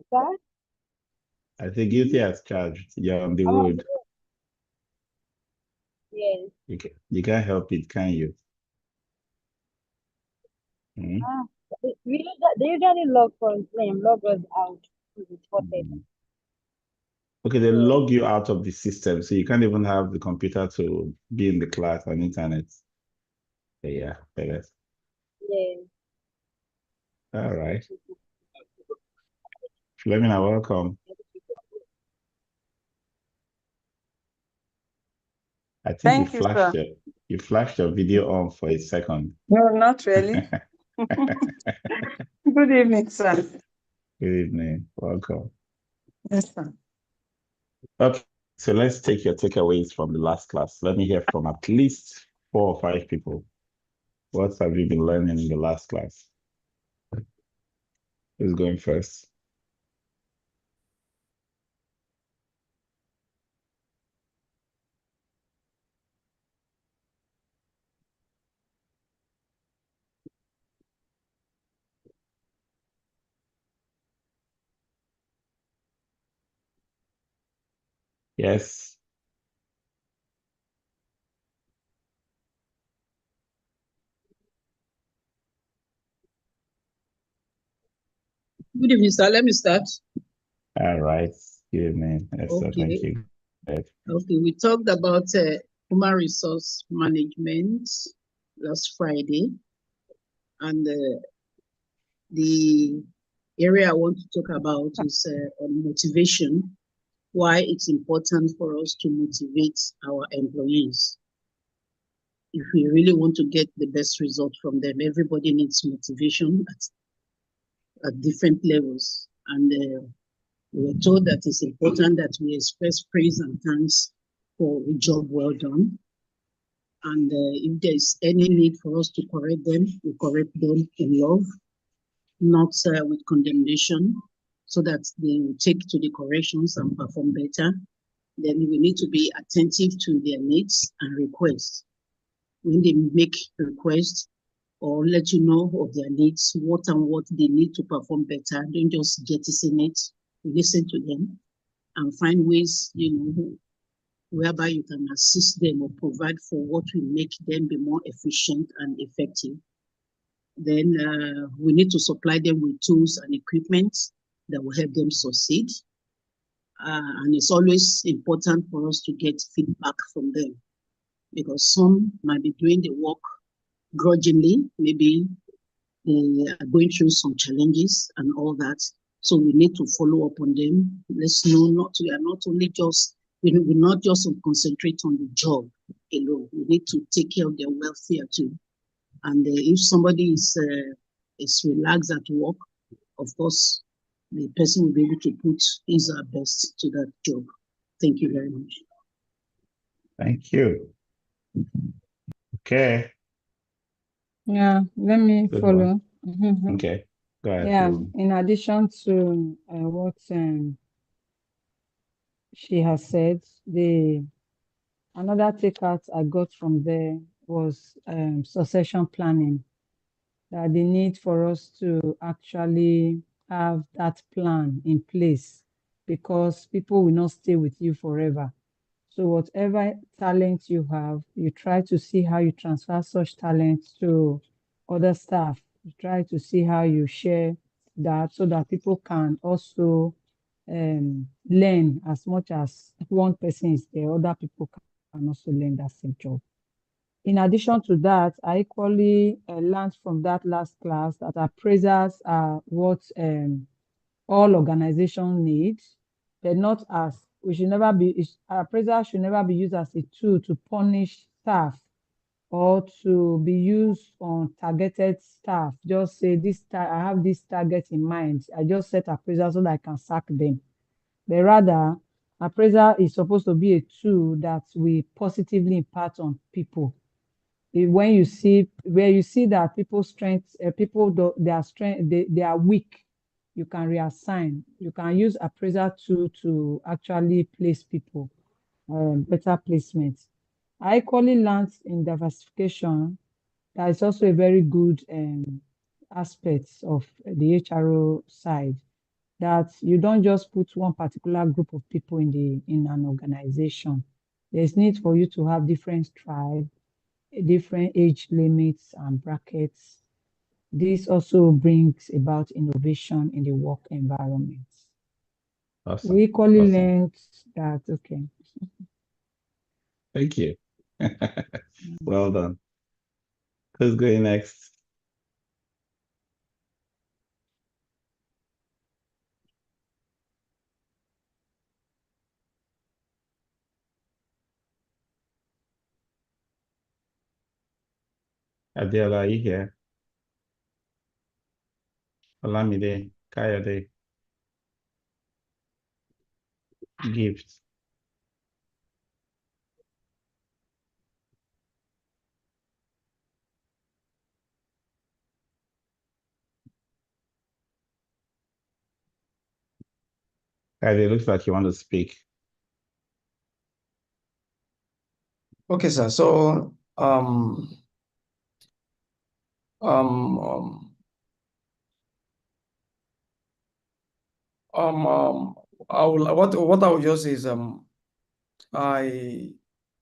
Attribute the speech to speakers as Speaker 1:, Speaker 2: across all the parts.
Speaker 1: Sir?
Speaker 2: I say guilty as charged. You're on the
Speaker 1: Oh,
Speaker 2: road.
Speaker 1: yes.
Speaker 2: You can't help it, can you? Hmm?
Speaker 1: Ah, they usually log us out to the spotted.
Speaker 2: Okay, they
Speaker 1: Yes,
Speaker 2: log you out of the system, so you can't even have the computer to be in the class on internet. Yeah, yes.
Speaker 1: yes.
Speaker 2: All right. Flemina, welcome. I think
Speaker 3: Thank you, sir.
Speaker 2: You flashed your video on for a second.
Speaker 3: No, not really. Good evening, sir.
Speaker 2: Good evening. Welcome.
Speaker 3: Yes, sir.
Speaker 2: Okay, so let's take your takeaways from the last class. Let me hear from at least 4 or 5 people. What have you been learning in the last class? Who's going first? Yes.
Speaker 4: Good evening, sir. Let me start.
Speaker 2: All right. Good evening. Yes, sir.
Speaker 4: Okay.
Speaker 2: Thank you.
Speaker 4: Okay, we talked about human resource management last Friday, and the area I want to talk about is on motivation, why it's important for us to motivate our employees. If we really want to get the best result from them, everybody needs motivation at different levels. And we were told that it's important that we express praise and thanks for a job well done. And if there's any need for us to correct them, we correct them in love, not with condemnation, so that they will take to the corrections and perform better. Then we need to be attentive to their needs and requests. When they make requests or let you know of their needs, what they need to perform better, don't just jettison it. Listen to them and find ways, whereby you can assist them or provide for what will make them be more efficient and effective. Then we need to supply them with tools and equipment that will help them succeed. And it's always important for us to get feedback from them, because some might be doing the work grudgingly, maybe they are going through some challenges and all that. So we need to follow up on them. Let's know we are not only just, we not just concentrate on the job alone. We need to take care of their welfare too. And if somebody is relaxed at work, of course, the person will be able to put his best to that job. Thank you very much.
Speaker 3: Thank you. Okay. Yeah, let me follow.
Speaker 2: Okay, go ahead.
Speaker 3: Yeah, in addition to what she has said, another takeout I got from there was succession planning. That the need for us to actually have that plan in place, because people will not stay with you forever. So whatever talent you have, you try to see how you transfer such talent to other staff. You try to see how you share that so that people can also learn. As much as one person is there, other people can also learn that same job. In addition to that, I equally learned from that last class that appraisers are what all organizations need. They're not as, appraisers should never be used as a tool to punish staff or to be used on targeted staff. Just say, I have this target in mind. I just set appraisers so that I can sack them. But rather, appraiser is supposed to be a tool that will positively impact on people. When you see that people's strengths, their strength, they are weak, you can reassign. You can use appraiser tool to actually place people, better placement. I equally learned in diversification that is also a very good aspect of the HRO side. that you don't just put one particular group of people in an organization. There's need for you to have different tribe, different age limits and brackets. This also brings about innovation in the work environment.
Speaker 2: Awesome.
Speaker 3: We equally
Speaker 2: Awesome.
Speaker 3: learned that, okay.
Speaker 2: Thank you. Well done. Who's going next? Adela, are you here? Olamide, Kayode, Gift. Kayode, looks like you want to speak.
Speaker 5: Okay, sir. So, what I will just say is, I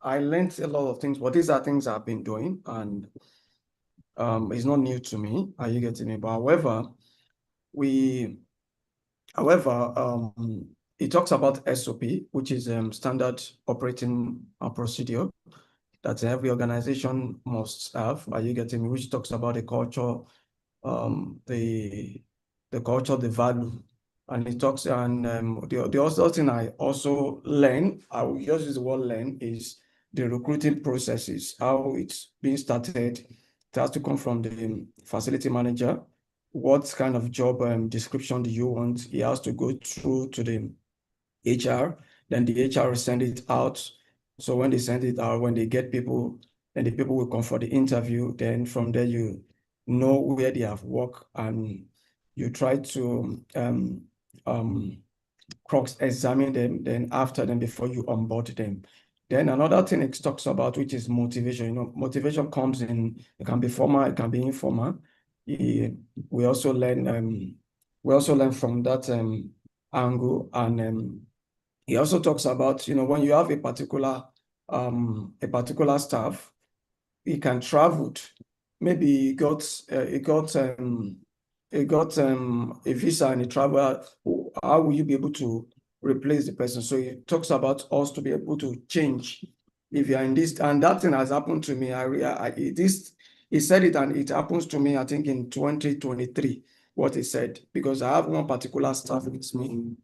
Speaker 5: learned a lot of things, but these are things I've been doing, and it's not new to me. Are you getting me? But however, it talks about SOP, which is standard operating procedure that every organization must have. Are you getting me? Which talks about the culture, the culture, the value, and it talks. And the other thing I also learn, I will just use the word learn, is the recruiting processes, how it's being started. It has to come from the facility manager. What kind of job description do you want? He has to go through to the HR, then the HR will send it out. So when they send it out, when they get people, then the people will come for the interview. Then from there, you know where they have worked, and you try to cross-examine them, then after them, before you onboard them. Then another thing it talks about, which is motivation. You know, motivation comes in, it can be formal, it can be informal. We also learn from that angle, and he also talks about, when you have a particular staff, he can travel. Maybe he got a visa and he travel. How will you be able to replace the person? So he talks about us to be able to change if you are in this, and that thing has happened to me. He said it, and it happens to me, I think, in 2023, what he said, because I have one particular staff with me.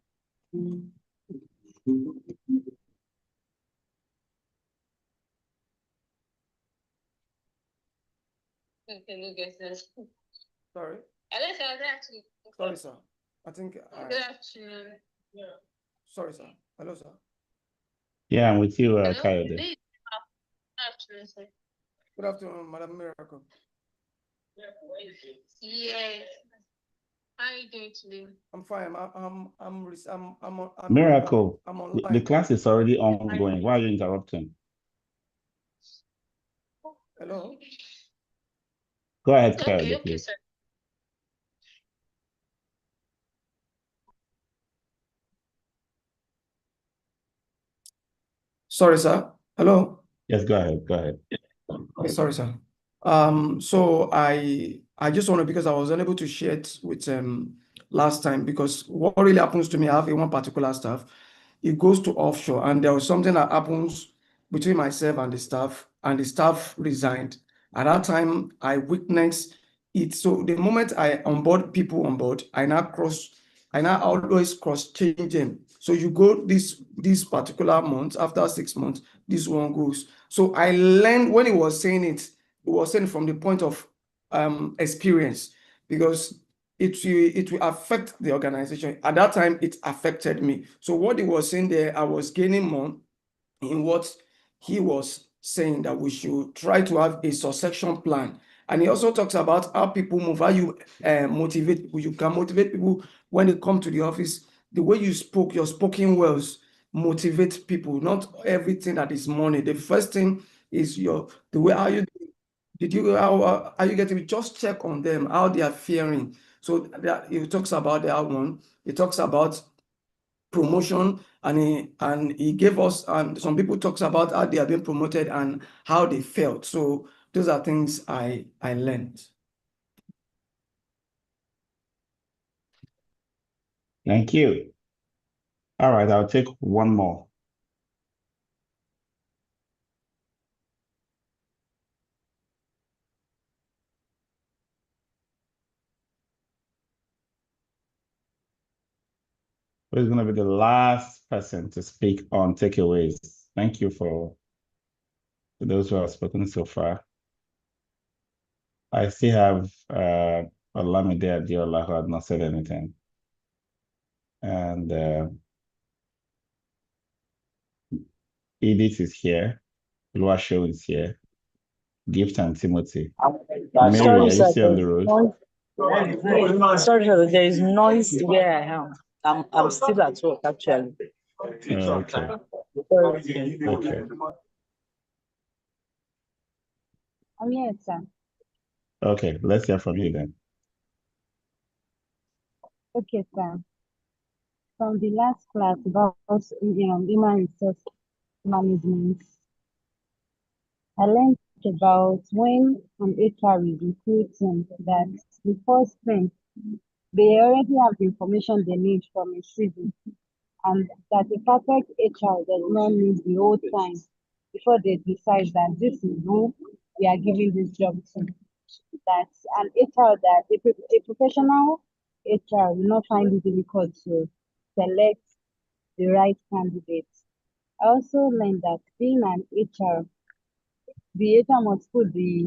Speaker 5: Sorry. Sorry, sir. I think. Good afternoon. Sorry, sir. Hello, sir.
Speaker 2: Yeah, I'm with you, Kayode.
Speaker 5: Good afternoon, sir. Good afternoon, Madam Miracle. Yes. How are you doing today? I'm fine.
Speaker 2: Miracle,
Speaker 5: I'm
Speaker 2: the
Speaker 5: online.
Speaker 2: class is already ongoing. Why are you interrupting?
Speaker 5: Hello.
Speaker 2: Go ahead,
Speaker 5: Okay,
Speaker 2: Kayode,
Speaker 5: okay,
Speaker 2: please.
Speaker 5: sir. Sorry, sir. Hello.
Speaker 2: Yes, go ahead. Go ahead.
Speaker 5: Okay, sorry, sir. So I just wanted, because I was unable to share it with last time, because what really happens to me, I have one particular staff, it goes to offshore, and there was something that happens between myself and the staff resigned. At that time, I witnessed it. So the moment I onboard people on board, I now always cross-change them. So you go this particular month, after 6 months, this one goes. So I learned when he was saying it was saying from the point of experience, because it will affect the organization. At that time, it affected me. So what he was saying there, I was gaining more in what he was saying, that we should try to have a succession plan. And he also talks about how people move, how you motivate people. You can motivate people when they come to the office. The way you spoke, your spoken words motivate people, not everything that is money. The first thing is the way how you getting me? Just check on them, how they are faring. So that he talks about that one. He talks about promotion, and he gave us, and some people talks about how they have been promoted and how they felt. So those are things I learned.
Speaker 2: Thank you. All right, I'll take one more. Who's going to be the last person to speak on takeaways? Thank you for those who have spoken so far. I still have Olamide Adiola who had not said anything. And Edith is here. Luasho is here. Gift and Timothy. Mary,
Speaker 6: Sorry,
Speaker 2: are you
Speaker 6: sir.
Speaker 2: still on the road?
Speaker 6: Sorry, sir. There is noise where I am. I'm still at work, actually.
Speaker 2: Okay.
Speaker 6: Sorry.
Speaker 2: Okay.
Speaker 1: I'm here, sir.
Speaker 2: Okay, let's hear from you then.
Speaker 1: Okay, sir. From the last class about human resource management, I learned about when an HR is recruiting that the first thing, they already have the information they need from a CV, and that the perfect HR does not need the whole time before they decide that this is who we are giving this job to. That's an HR that a professional HR will not find it difficult to select the right candidate. I also learned that being an HR, the HR must put the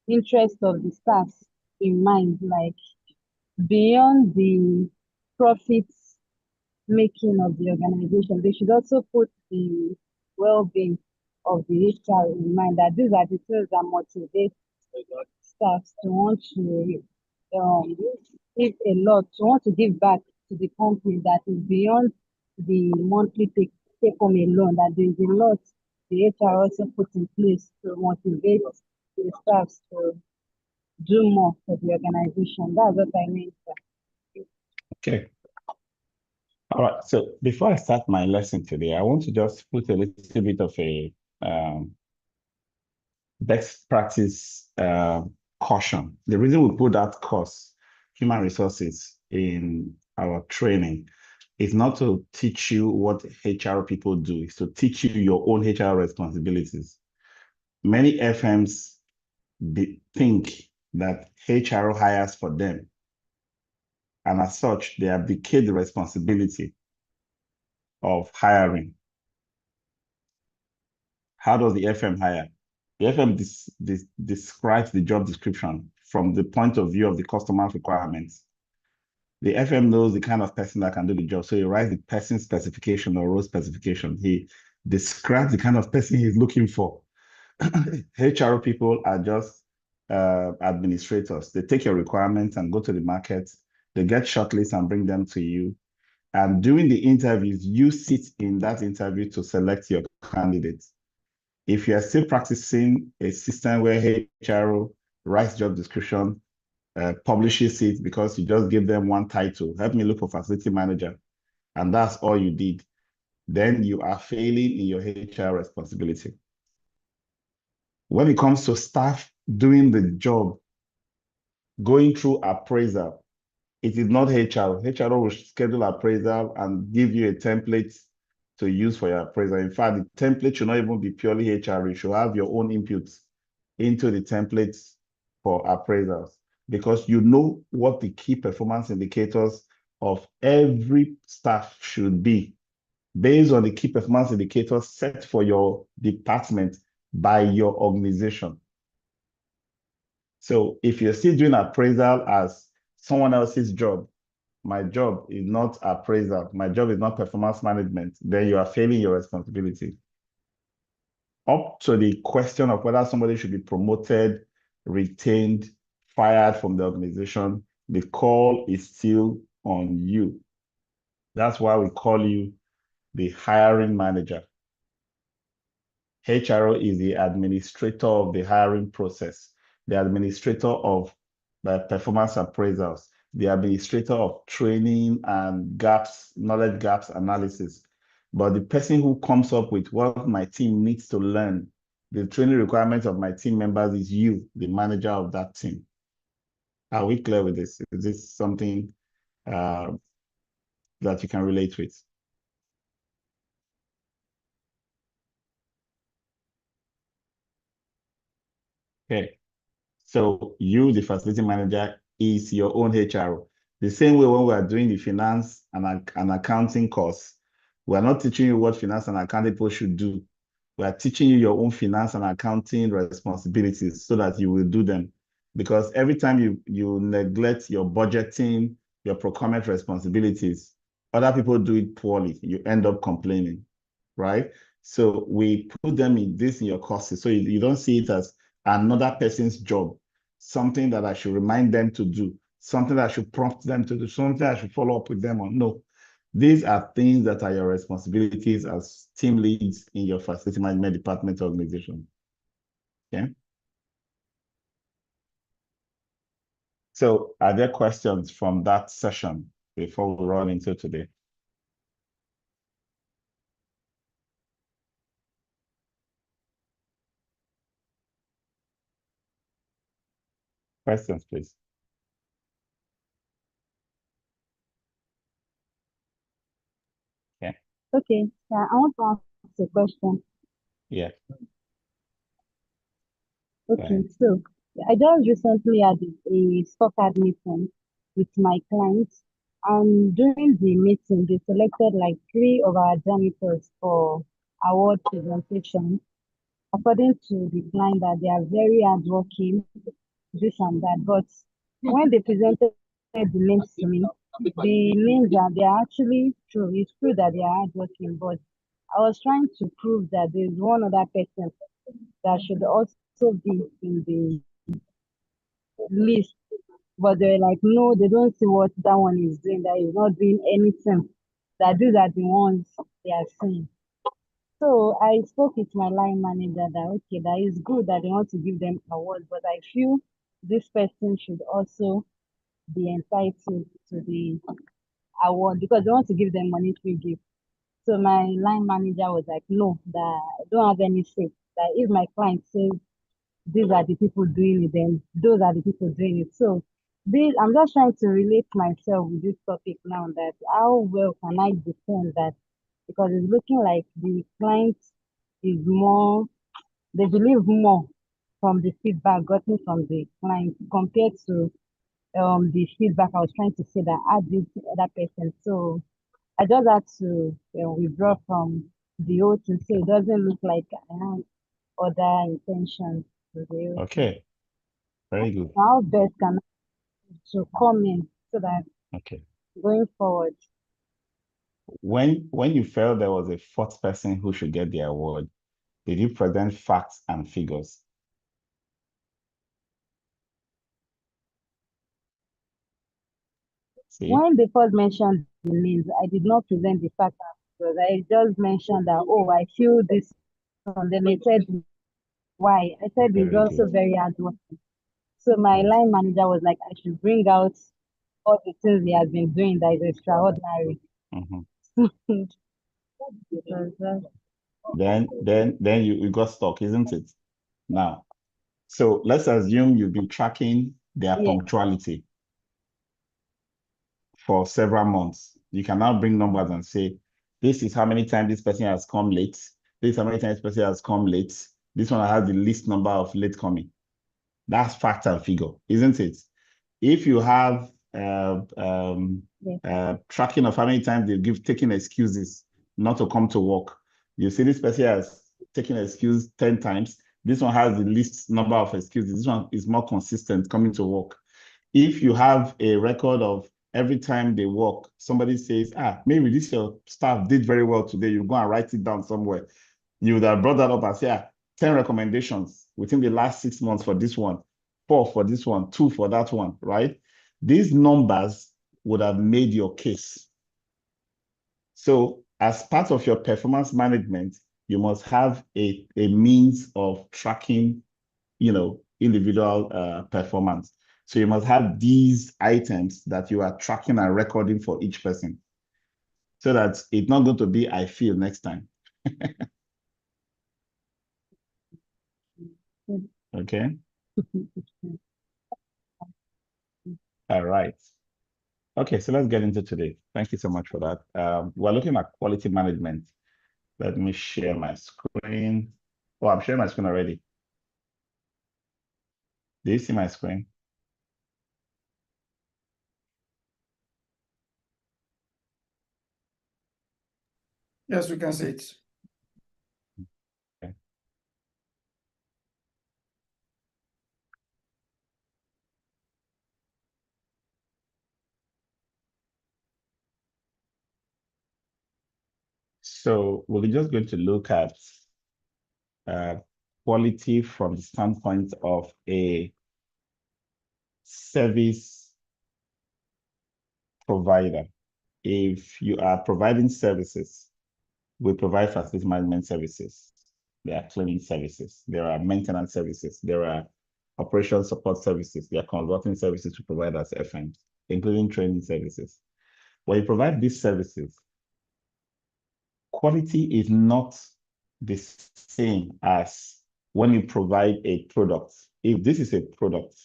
Speaker 1: interest of the staff in mind, like beyond the profits making of the organization. They should also put the well-being of the HR in mind, that these are the things that motivate staff to want to give a lot, to want to give back to the company, that is beyond the monthly take home alone, that there is a lot the HR also put in place to motivate the staff to do more for the organization. That's what I mean, sir.
Speaker 2: Okay. All right. So before I start my lesson today, I want to just put a little bit of a best practice caution. The reason we put that course, human resources, in our training is not to teach you what HR people do, it's to teach you your own HR responsibilities. Many FMs think that HR hires for them, and as such, they abdicate the responsibility of hiring. How does the FM hire? The FM describes the job description from the point of view of the customer's requirements. The FM knows the kind of person that can do the job, so he writes the person specification or role specification. He describes the kind of person he's looking for. HR people are just administrators. They take your requirements and go to the market. They get shortlists and bring them to you. And during the interviews, you sit in that interview to select your candidates. If you are still practicing a system where HR writes job description, publishes it because you just give them one title, help me look for facility manager, and that's all you did, then you are failing in your HR responsibility. When it comes to staff doing the job, going through appraisal, it is not HR. HR will schedule appraisal and give you a template to use for your appraisal. In fact, the template should not even be purely HR. You should have your own inputs into the templates for appraisals, because you know what the key performance indicators of every staff should be based on the key performance indicators set for your department by your organization. So if you're still doing appraisal as someone else's job, my job is not appraisal, my job is not performance management, then you are failing your responsibility. Up to the question of whether somebody should be promoted, retained, fired from the organization, the call is still on you. That's why we call you the hiring manager. HRO is the administrator of the hiring process, the administrator of the performance appraisals, the administrator of training and gaps, knowledge gaps analysis. But the person who comes up with what my team needs to learn, the training requirements of my team members, is you, the manager of that team. Are we clear with this? Is this something that you can relate with? Okay. So you, the facility manager, is your own HR. The same way when we are doing the finance and accounting course, we are not teaching you what finance and accounting people should do. We are teaching you your own finance and accounting responsibilities so that you will do them. Because every time you neglect your budgeting, your procurement responsibilities, other people do it poorly. You end up complaining, right? So we put them in your courses. So you don't see it as another person's job, something that I should remind them to do, something that I should prompt them to do, something I should follow up with them on. No, these are things that are your responsibilities as team leads in your facility management department organization. Okay. So are there questions from that session before we run into today? Questions, please. Yeah.
Speaker 1: Okay, I want to ask a question.
Speaker 2: Yeah.
Speaker 1: Okay, so I just recently had a scorecard meeting with my clients, and during the meeting, they selected like three of our janitors for award presentation. According to the client, that they are very hardworking, this and that. But when they presented the names to me, the names are they are actually true. It's true that they are hardworking, but I was trying to prove that there is one other person that should also be in the list. But they're like, no, they don't see what that one is doing, that is not doing anything. That these are the ones they are seeing. So I spoke with my line manager that okay, that is good that they want to give them awards, but I feel this person should also be entitled to the award because they want to give them monetary gift. So my line manager was like, no, that I don't have any say. That if my client says these are the people doing it, then those are the people doing it. So this, I'm just trying to relate myself with this topic now, that how well can I defend that? Because it's looking like the client is more, they believe more from the feedback gotten from the client compared to the feedback I was trying to say that I did to other person. So I just had to withdraw from the whole thing so it doesn't look like I have other intentions to the whole thing.
Speaker 2: Okay. Very good.
Speaker 1: How best can I to come in so that
Speaker 2: Okay.
Speaker 1: going forward?
Speaker 2: When you felt there was a fourth person who should get the award, did you present facts and figures? See?
Speaker 1: When they first mentioned the names, I did not present the fact because I just mentioned that, oh, I feel this one. Then they said why. I said it's
Speaker 2: Very
Speaker 1: also
Speaker 2: good.
Speaker 1: very hard work. So my
Speaker 2: Yes.
Speaker 1: line manager was like, I should bring out all the things he has been doing that is extraordinary.
Speaker 2: Mhm.
Speaker 1: Because,
Speaker 2: Then you got stuck, isn't it? Now, so let's assume you've been tracking their
Speaker 1: yeah,
Speaker 2: punctuality for several months. You can now bring numbers and say, this is how many times this person has come late. This is how many times this person has come late. This one has the least number of late coming. That's fact and figure, isn't it? If you have
Speaker 1: yeah.
Speaker 2: tracking of how many times they've taken excuses not to come to work, you see this person has taken excuse 10 times. This one has the least number of excuses. This one is more consistent coming to work. If you have a record of every time they work, somebody says, maybe this your staff did very well today, you go and write it down somewhere. You would have brought that up and say, 10 recommendations within the last 6 months for this one, 4 for this one, 2 for that one, right? These numbers would have made your case. So as part of your performance management, you must have a means of tracking, individual performance. So you must have these items that you are tracking and recording for each person, so that it's not going to be I feel next time. Okay. All right. Okay, so let's get into today. Thank you so much for that. We're looking at quality management. Let me share my screen. Oh, I'm sharing my screen already. Do you see my screen?
Speaker 5: Yes, we can see it.
Speaker 2: Okay. So we're just going to look at quality from the standpoint of a service provider. If you are providing services, we provide facility management services. There are cleaning services. There are maintenance services. There are operation support services. There are consulting services we provide as FMs, including training services. When you provide these services, quality is not the same as when you provide a product. If this is a product,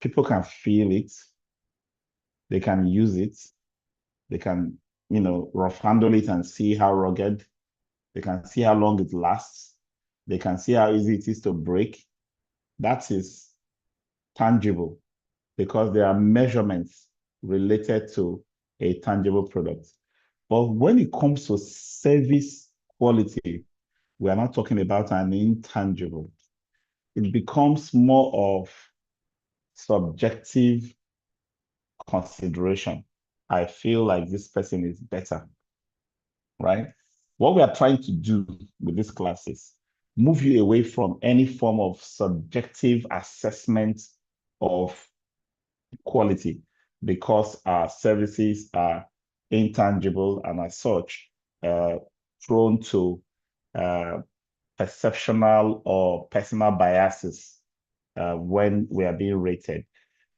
Speaker 2: people can feel it, they can use it, they can, rough handle it and see how rugged, they can see how long it lasts, they can see how easy it is to break. That is tangible because there are measurements related to a tangible product. But when it comes to service quality, we are not talking about an intangible. It becomes more of subjective consideration. I feel like this person is better, right? What we are trying to do with this class is move you away from any form of subjective assessment of quality, because our services are intangible and as such prone to perceptional or personal biases when we are being rated.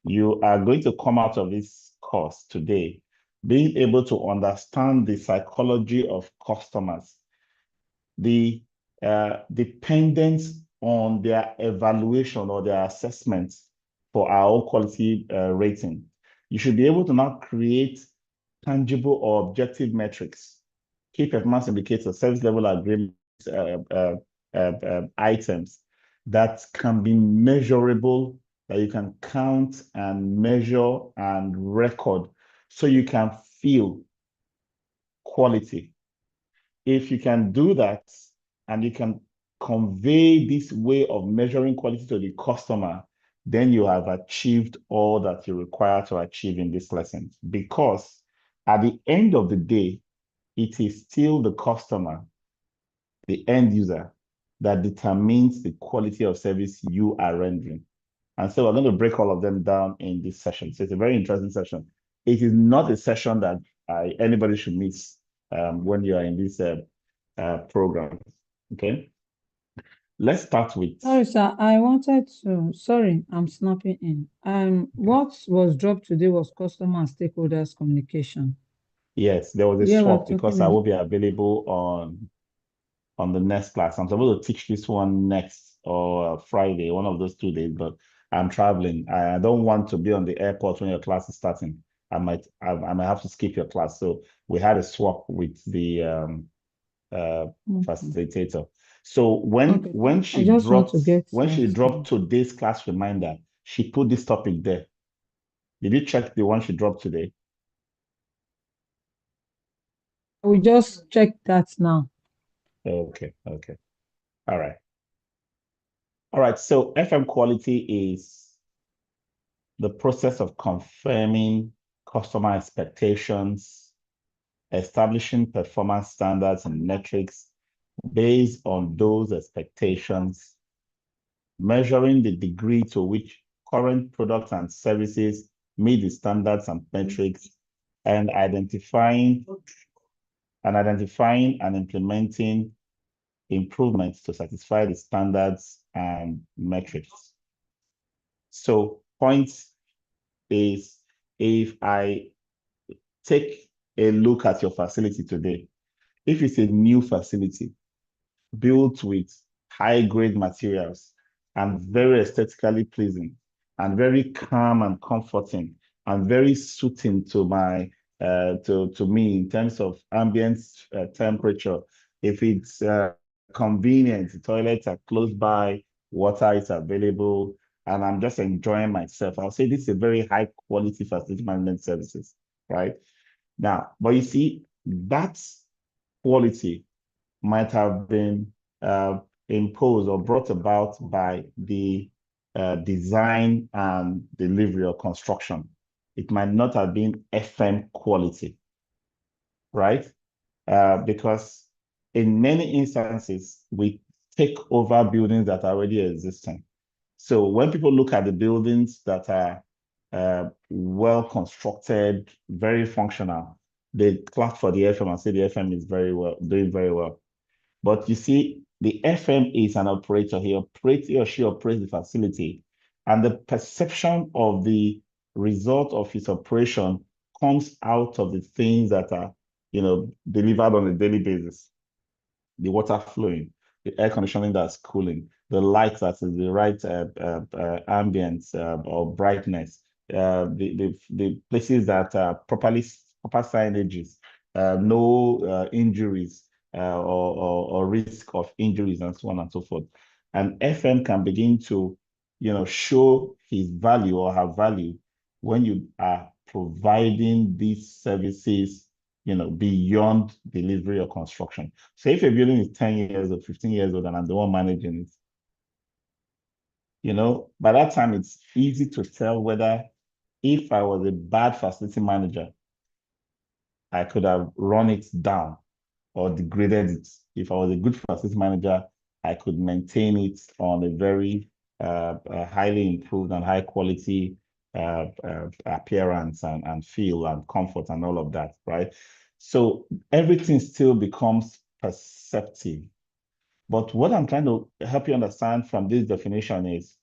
Speaker 2: You are going to come out of this course today being able to understand the psychology of customers, the dependence on their evaluation or their assessment for our quality rating. You should be able to now create tangible or objective metrics, key performance indicators, service level agreements, items that can be measurable, that you can count and measure and record, so you can feel quality. If you can do that and you can convey this way of measuring quality to the customer, then you have achieved all that you require to achieve in this lesson. Because at the end of the day, it is still the customer, the end user, that determines the quality of service you are rendering. And so we're going to break all of them down in this session. So it's a very interesting session. It is not a session that anybody should miss when you are in this program. Okay. Let's start with.
Speaker 3: Sorry, sir. I wanted to. Sorry, I'm snapping in. What was dropped today was customer and stakeholders communication.
Speaker 2: Yes, there was a
Speaker 3: Yeah, we're
Speaker 2: swap because
Speaker 3: talking
Speaker 2: I
Speaker 3: about.
Speaker 2: will be available on the next class. I'm supposed to teach this one next or Friday, one of those 2 days, but I'm traveling. I don't want to be on the airport when your class is starting. I might have to skip your class. So we had a swap with the facilitator. So when
Speaker 3: I
Speaker 2: she
Speaker 3: just want
Speaker 2: dropped
Speaker 3: to get that.
Speaker 2: today's class reminder, she put this topic there. Did you check the one she dropped today?
Speaker 3: We just check that now.
Speaker 2: Okay. All right. So FM quality is the process of confirming customer expectations, establishing performance standards and metrics based on those expectations, measuring the degree to which current products and services meet the standards and metrics, and identifying and implementing improvements to satisfy the standards and metrics. So point is, if I take a look at your facility today, if it's a new facility built with high-grade materials and very aesthetically pleasing and very calm and comforting and very suiting to my to me in terms of ambient temperature, if it's convenient, the toilets are close by, water is available, and I'm just enjoying myself, I'll say this is a very high quality facility management services, right? Now, but you see, that quality might have been imposed or brought about by the design and delivery or construction. It might not have been FM quality, right? Because in many instances, we take over buildings that are already existing. So when people look at the buildings that are well constructed, very functional, they clap for the FM and say the FM is doing very well. But you see, the FM is an operator. He or she operates the facility, and the perception of the result of his operation comes out of the things that are, delivered on a daily basis. The water flowing, the air conditioning that's cooling, the light that is the right ambience or brightness, the places that are proper signages, no injuries or risk of injuries and so on and so forth. And FM can begin to, show his value or her value when you are providing these services beyond delivery or construction. So if a building is 10 years or 15 years old and I'm the one managing it, by that time it's easy to tell whether, if I was a bad facility manager, I could have run it down or degraded it. If I was a good facility manager, I could maintain it on a very highly improved and high quality appearance and feel and comfort and all of that, right? So everything still becomes perceptive. But what I'm trying to help you understand from this definition is,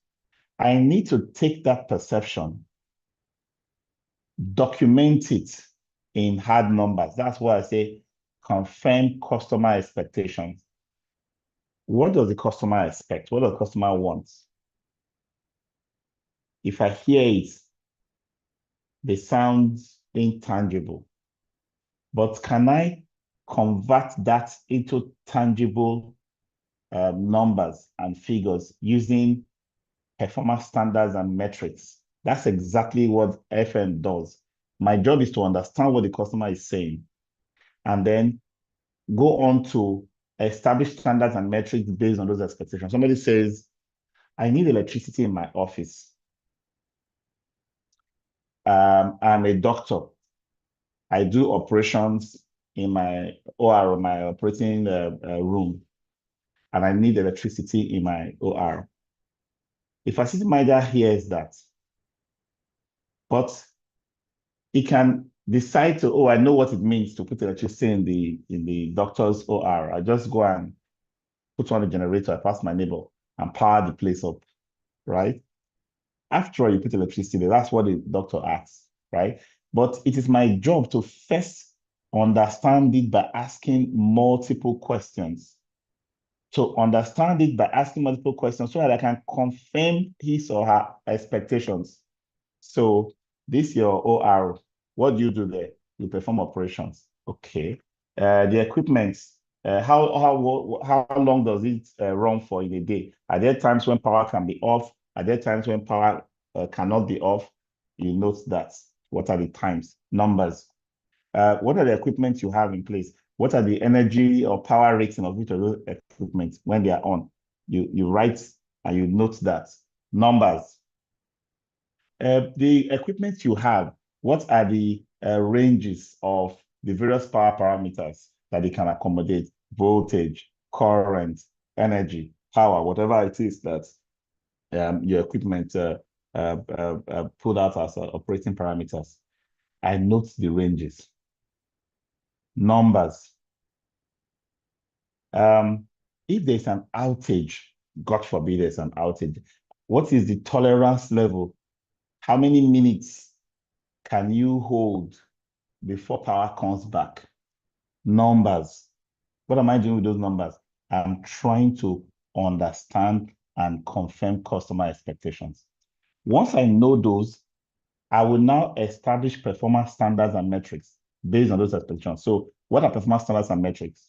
Speaker 2: I need to take that perception, document it in hard numbers. That's why I say confirm customer expectations. What does the customer expect? What does the customer want? If I hear it, they sound intangible. But can I convert that into tangible numbers and figures using performance standards and metrics? That's exactly what FM does. My job is to understand what the customer is saying and then go on to establish standards and metrics based on those expectations. Somebody says, I need electricity in my office. I'm a doctor. I do operations in my OR, my operating room, and I need electricity in my OR. If a facility manager hears that, but he can decide to, I know what it means to put electricity in the doctor's OR. I just go and put on the generator, I pass my neighbor and power the place up, right? After all, you put electricity there, that's what the doctor asks, right? But it is my job to first understand it by asking multiple questions. To understand it by asking multiple questions so that I can confirm his or her expectations. So this your OR, what do you do there? You perform operations. Okay. The equipment, how long does it run for in a day? Are there times when power can be off? Are there times when power cannot be off? You note that. What are the times? Numbers. What are the equipment you have in place? What are the energy or power rating of each of those equipment when they are on? You write and you note that. Numbers. The equipment you have, what are the ranges of the various power parameters that they can accommodate? Voltage, current, energy, power, whatever it is that your equipment put out as operating parameters. I note the ranges. Numbers. If there's an outage, God forbid there's an outage, What is the tolerance level? How many minutes can you hold before power comes back? Numbers. What am I doing with those numbers? I'm trying to understand and confirm customer expectations. Once I know those, I will now establish performance standards and metrics based on those expectations. So what are performance standards and metrics?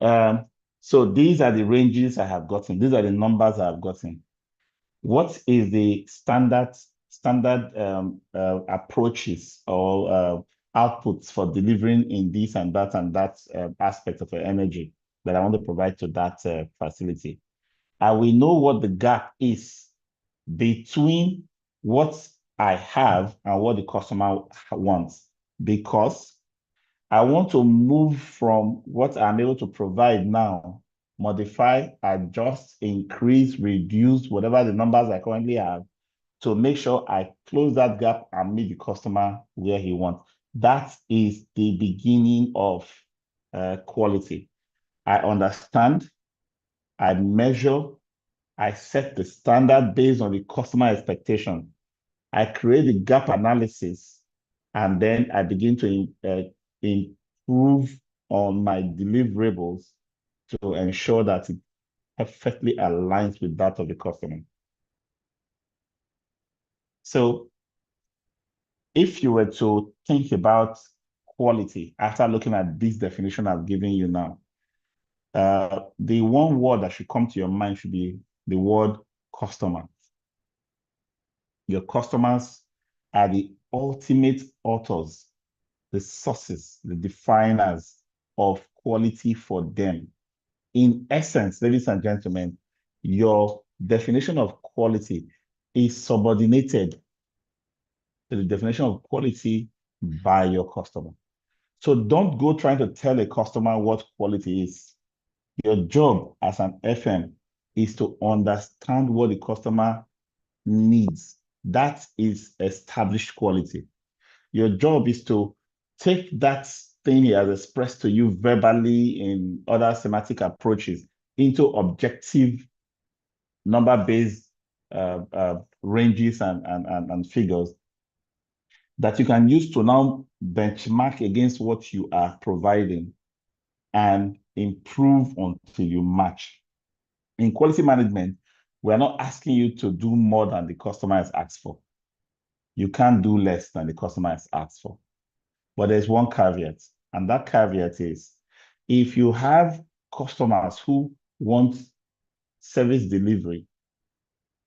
Speaker 2: So these are the ranges I have gotten. These are the numbers I have gotten. What is the standard approaches or outputs for delivering in this and that aspect of energy that I want to provide to that facility? I will know what the gap is between what I have and what the customer wants, because I want to move from what I'm able to provide now, modify, adjust, increase, reduce, whatever the numbers I currently have, to make sure I close that gap and meet the customer where he wants. That is the beginning of quality. I understand, I measure, I set the standard based on the customer expectation. I create the gap analysis, and then I begin to improve on my deliverables to ensure that it perfectly aligns with that of the customer. So if you were to think about quality after looking at this definition I've given you now, the one word that should come to your mind should be the word customer. Your customers are the ultimate authors, the sources, the definers of quality for them. In essence, ladies and gentlemen, your definition of quality is subordinated to the definition of quality by your customer. So don't go trying to tell a customer what quality is. Your job as an FM is to understand what the customer needs. That is established quality. Your job is to take that thing he has expressed to you verbally in other semantic approaches into objective number-based ranges and figures that you can use to now benchmark against what you are providing and improve until you match. In quality management, we're not asking you to do more than the customer has asked for. You can't do less than the customer has asked for. But there's one caveat, and that caveat is if you have customers who want service delivery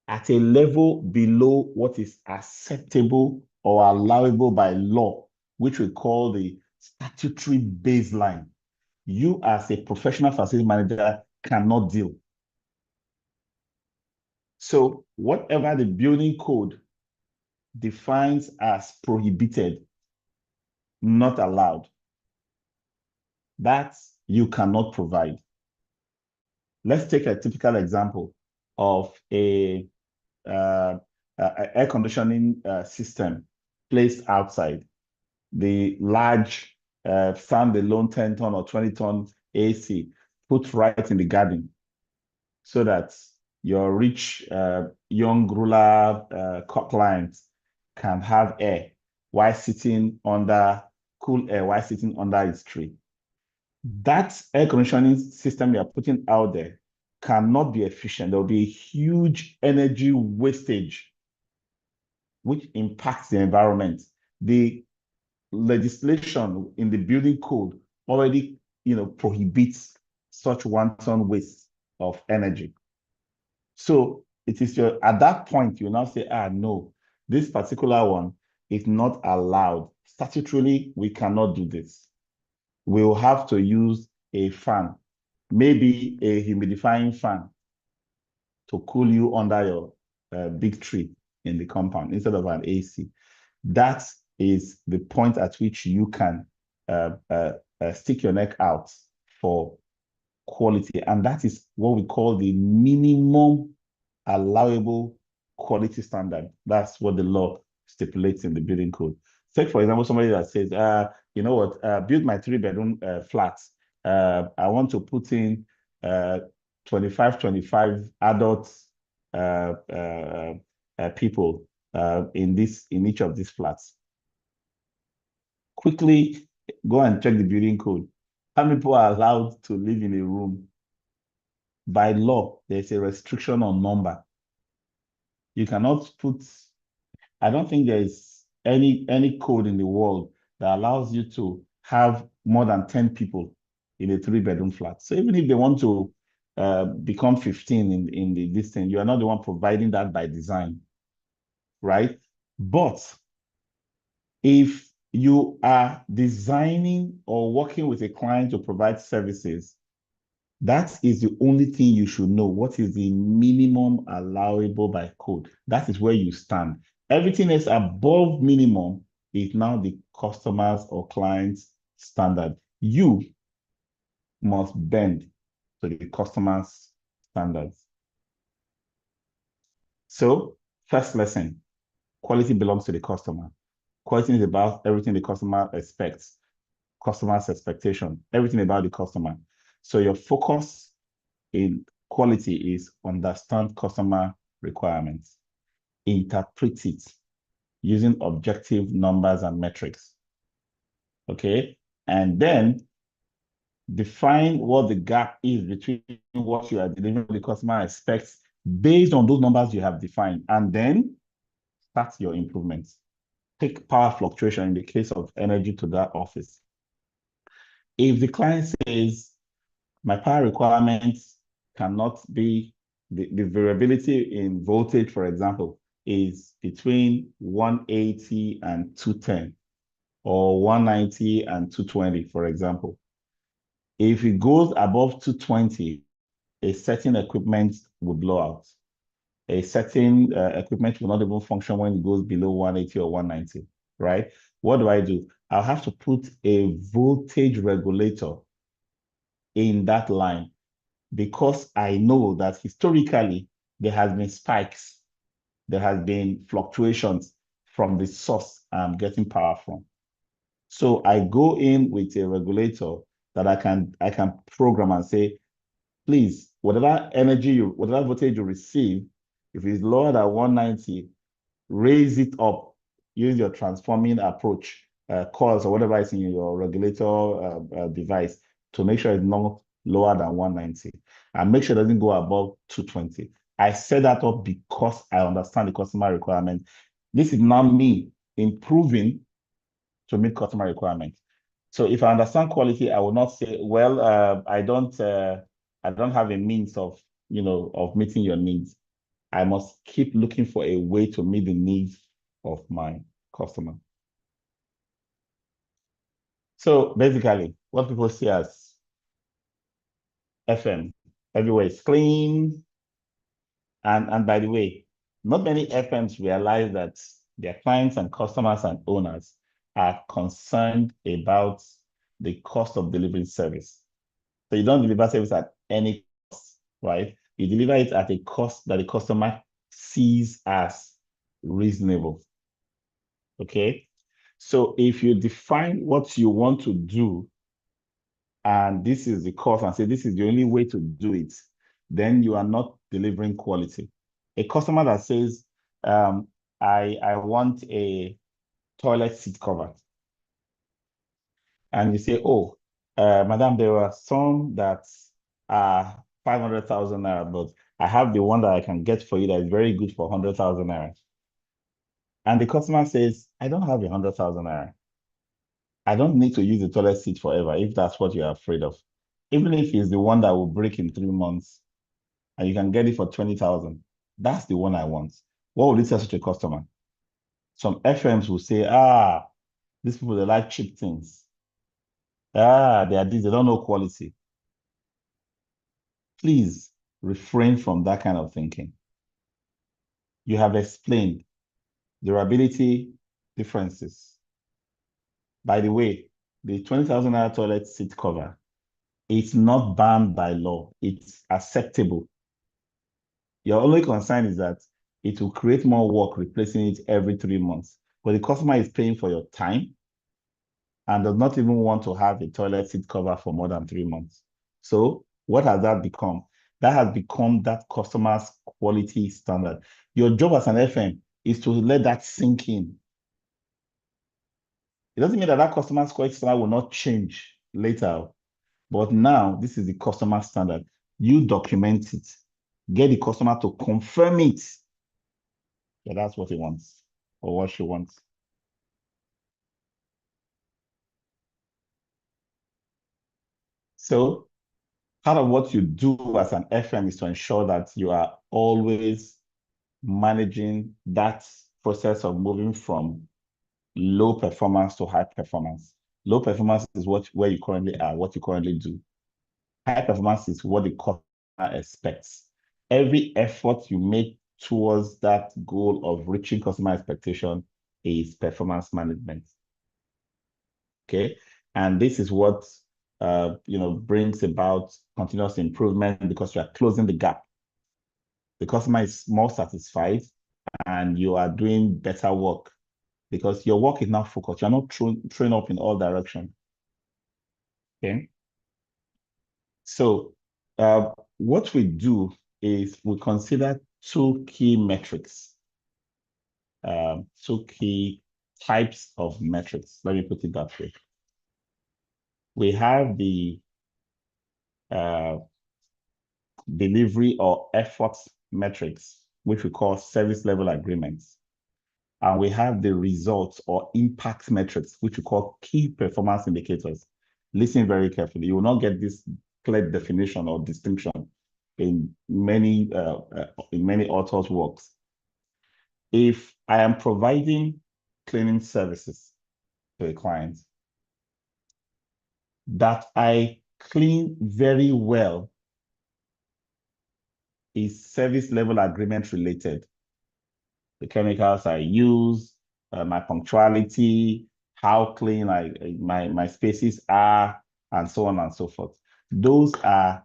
Speaker 2: at a level below what is acceptable or allowable by law, which we call the statutory baseline, you as a professional facility manager cannot deal. So whatever the building code defines as prohibited, not allowed, that you cannot provide. Let's take a typical example of a air conditioning system placed outside. The large standalone 10-ton or 20-ton AC put right in the garden so that your rich young rural clients can have air while sitting under cool air while sitting under its tree. That air conditioning system you're putting out there cannot be efficient. There'll be a huge energy wastage, which impacts the environment. The legislation in the building code already, prohibits such wanton waste of energy. So it is at that point, you now say, no, this particular one is not allowed. Statutorily, we cannot do this. We'll have to use a fan, maybe a humidifying fan, to cool you under your big tree in the compound instead of an AC. That is the point at which you can stick your neck out for quality. And that is what we call the minimum allowable quality standard. That's what the law stipulates in the building code. Take, for example, somebody that says, you know what, build my 3-bedroom flat. I want to put in 25 adults people in each of these flats. Quickly go and check the building code. How many people are allowed to live in a room? By law, there's a restriction on number. You cannot put, I don't think there is any code in the world that allows you to have more than 10 people in a 3-bedroom flat. So even if they want to become 15 in the distance, you are not the one providing that by design, right? But if you are designing or working with a client to provide services, that is the only thing you should know. What is the minimum allowable by code? That is where you stand. Everything else above minimum is now the customer's or client's standard. You must bend to the customer's standards. So, first lesson, quality belongs to the customer. Quality is about everything the customer expects, customer's expectation, everything about the customer. So your focus in quality is understand customer requirements, interpret it using objective numbers and metrics. Okay, and then define what the gap is between what you are delivering the customer expects based on those numbers you have defined, and then start your improvements. Take power fluctuation in the case of energy to that office. If the client says, my power requirements cannot be, the variability in voltage, for example, is between 180 and 210, or 190 and 220, for example. If it goes above 220, a certain equipment will blow out. A certain equipment will not even function when it goes below 180 or 190, right? What do? I'll have to put a voltage regulator in that line, because I know that historically there has been spikes, there has been fluctuations from the source I'm getting power from. So I go in with a regulator that I can program and say, please, whatever voltage you receive, if it's lower than 190, raise it up. Use your transforming approach, coils or whatever is in your regulator device to make sure it's not lower than 190, and make sure it doesn't go above 220. I set that up because I understand the customer requirement. This is now me improving to meet customer requirements. So if I understand quality, I will not say, well, I don't have a means of meeting your needs. I must keep looking for a way to meet the needs of my customer. So basically, what people see as FM, everywhere is clean. And by the way, not many FMs realize that their clients and customers and owners are concerned about the cost of delivering service. So you don't deliver service at any cost, right? You deliver it at a cost that the customer sees as reasonable. Okay? So if you define what you want to do, and this is the cost, and say this is the only way to do it, then you are not delivering quality. A customer that says, I want a toilet seat cover, and you say, oh, madam, there are some that are 500,000 naira, but I have the one that I can get for you that is very good for 100,000 naira. And the customer says, I don't have 100,000 naira. I don't need to use the toilet seat forever if that's what you're afraid of. Even if it's the one that will break in 3 months and you can get it for 20,000, that's the one I want. What would you say to a customer? Some FMs will say, these people, they like cheap things. They are this, they don't know quality. Please refrain from that kind of thinking. You have explained durability differences. By the way, the 20,000 naira toilet seat cover, it's not banned by law. It's acceptable. Your only concern is that it will create more work replacing it every 3 months. But the customer is paying for your time and does not even want to have a toilet seat cover for more than 3 months. So what has that become? That has become that customer's quality standard. Your job as an FM is to let that sink in. It doesn't mean that that customer's quality standard will not change later, but now this is the customer standard. You document it, get the customer to confirm it. Yeah, that's what he wants or what she wants. So part of what you do as an FM is to ensure that you are always managing that process of moving from low performance to high performance. Low performance is where you currently are, what you currently do. High performance is what the customer expects. Every effort you make towards that goal of reaching customer expectation is performance management. Okay, and this is what brings about continuous improvement because you are closing the gap. The customer is more satisfied, and you are doing better work because your work is now focused. You're not throwing up in all directions. Okay. So what we do is we consider two key metrics, two key types of metrics. Let me put it that way. We have the delivery or effort metrics, which we call service level agreements. And we have the results or impact metrics, which we call key performance indicators. Listen very carefully. You will not get this clear definition or distinction in many authors' works. If I am providing cleaning services to a client, that I clean very well is service level agreement related. The chemicals I use, my punctuality, how clean my spaces are, and so on and so forth. Those are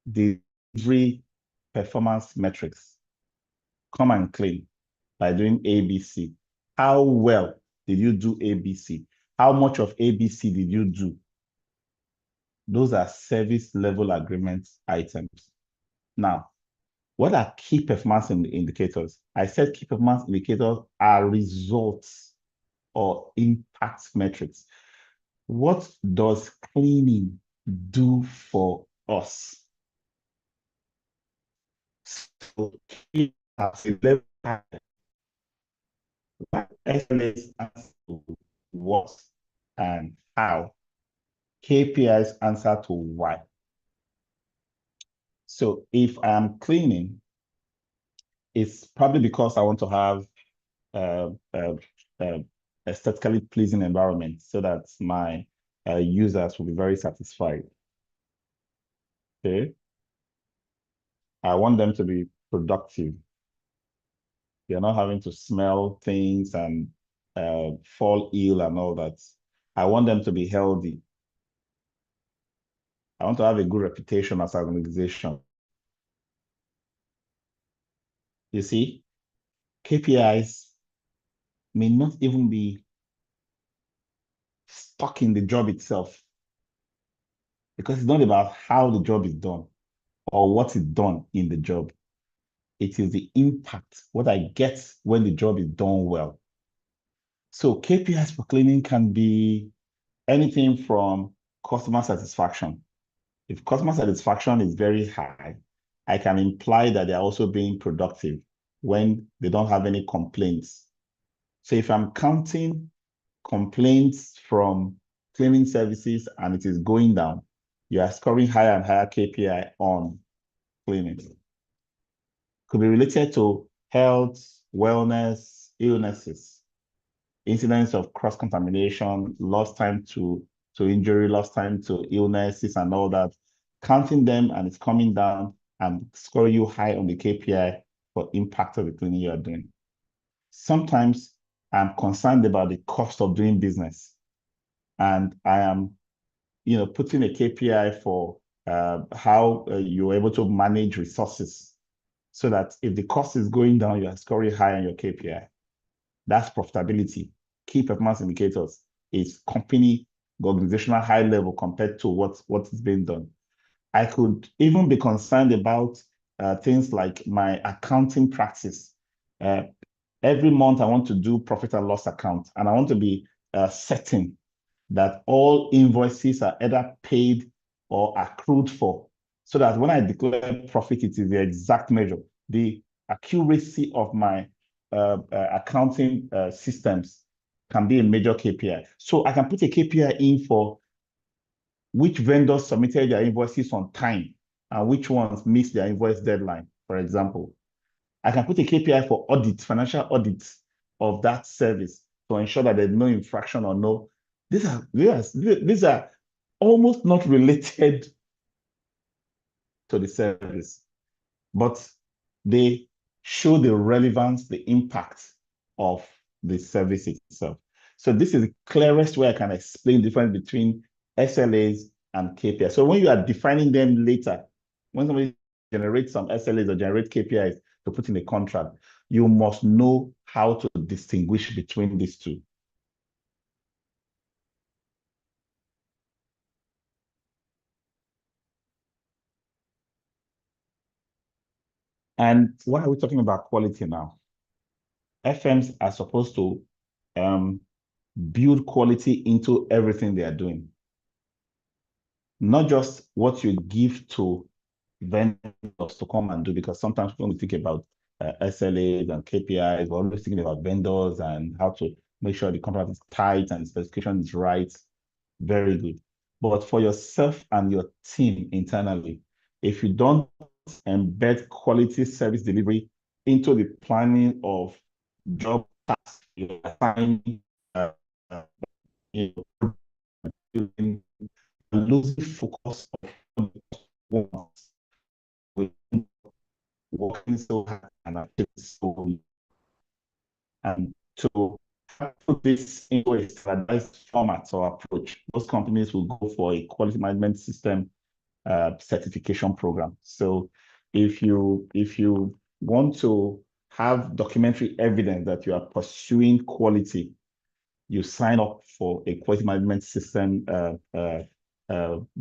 Speaker 2: the delivery performance metrics. Come and clean by doing ABC. How well did you do ABC? How much of ABC did you do? Those are service level agreement items. Now, what are key performance indicators? I said key performance indicators are results or impact metrics. What does cleaning do for us? So key as a level SLAs answer to what and how. KPIs answer to why. So if I am cleaning, it's probably because I want to have aesthetically pleasing environment so that my users will be very satisfied. Okay. I want them to be productive. They're not having to smell things and fall ill and all that. I want them to be healthy. I want to have a good reputation as an organization. You see, KPIs may not even be stuck in the job itself because it's not about how the job is done or what is done in the job. It is the impact, what I get when the job is done well. So KPIs for cleaning can be anything from customer satisfaction. If customer satisfaction is very high, I can imply that they're also being productive when they don't have any complaints. So if I'm counting complaints from cleaning services and it is going down, you are scoring higher and higher KPI on cleaning. Could be related to health, wellness, illnesses, incidents of cross-contamination, lost time to injury, lost time to illnesses and all that. Counting them and it's coming down and scoring you high on the KPI for impact of the cleaning you are doing. Sometimes I'm concerned about the cost of doing business. And I am, putting a KPI for how you're able to manage resources so that if the cost is going down, you are scoring high on your KPI. That's profitability. Key performance indicators is company, organizational high level compared to what is being done. I could even be concerned about things like my accounting practice. Every month I want to do profit and loss account, and I want to be certain that all invoices are either paid or accrued for, so that when I declare profit, it is the exact measure. The accuracy of my accounting systems can be a major KPI. So I can put a KPI in for which vendors submitted their invoices on time and which ones missed their invoice deadline, for example. I can put a KPI for audits, financial audits of that service to ensure that there's no infraction or no. These are almost not related to the service, but they show the relevance, the impact of the service itself. So this is the clearest way I can explain the difference between SLAs and KPIs. So when you are defining them later, when somebody generates some SLAs or generate KPIs to put in a contract, you must know how to distinguish between these two. And why are we talking about quality now? FMs are supposed to build quality into everything they are doing. Not just what you give to vendors to come and do, because sometimes when we think about SLAs and KPIs, we're always thinking about vendors and how to make sure the contract is tight and the specification is right. Very good. But for yourself and your team internally, if you don't embed quality service delivery into the planning of job tasks you're assigning, you know, losing focus on what we working so hard and achieving so, and to put this into a standardized format or approach, most companies will go for a quality management system certification program. So if you want to have documentary evidence that you are pursuing quality, you sign up for a quality management system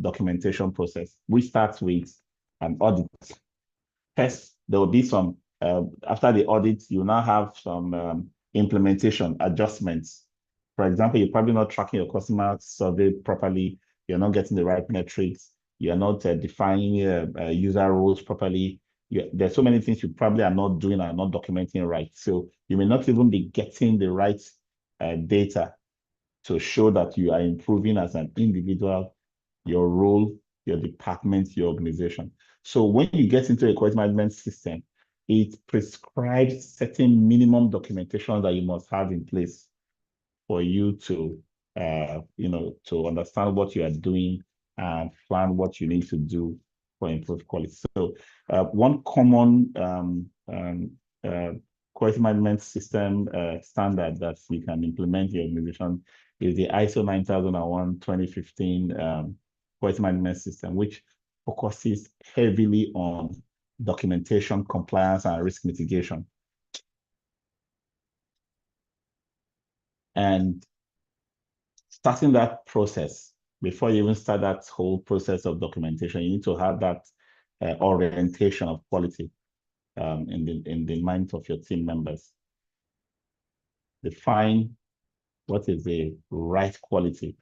Speaker 2: documentation process, which starts with an audit. First, there will be some, after the audit, you now have some implementation adjustments. For example, you're probably not tracking your customer survey properly. You're not getting the right metrics. You're not defining user roles properly. There's so many things you probably are not doing and not documenting right. So you may not even be getting the right data to show that you are improving as an individual, your role, your department, your organization. So when you get into a quality management system, it prescribes certain minimum documentation that you must have in place for you to, to understand what you are doing and plan what you need to do for improved quality. So one common quality management system standard that you can implement in your organization is the ISO 9001:2015 quality management system, which focuses heavily on documentation, compliance, and risk mitigation. And starting that process, before you even start that whole process of documentation, you need to have that orientation of quality in the minds of your team members. Define what is the right quality.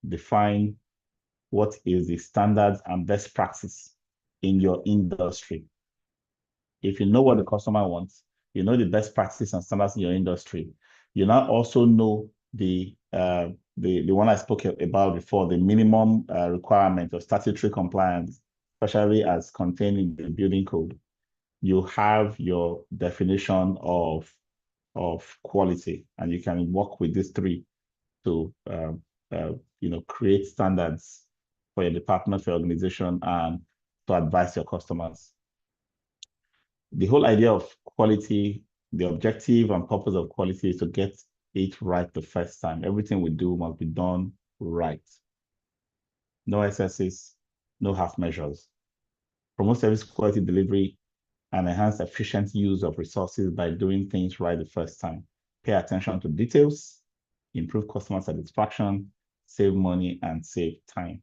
Speaker 2: Define what is the standards and best practice in your industry. If you know what the customer wants, you know the best practices and standards in your industry, you now also know the one I spoke about before, the minimum requirement of statutory compliance, especially as contained in the building code. You have your definition of quality, and you can work with these three to create standards for your department, for your organization, and to advise your customers. The whole idea of quality, the objective and purpose of quality is to get it right the first time. Everything we do must be done right. No excesses, no half measures. Promote service quality delivery and enhance efficient use of resources by doing things right the first time. Pay attention to details, improve customer satisfaction, save money, and save time.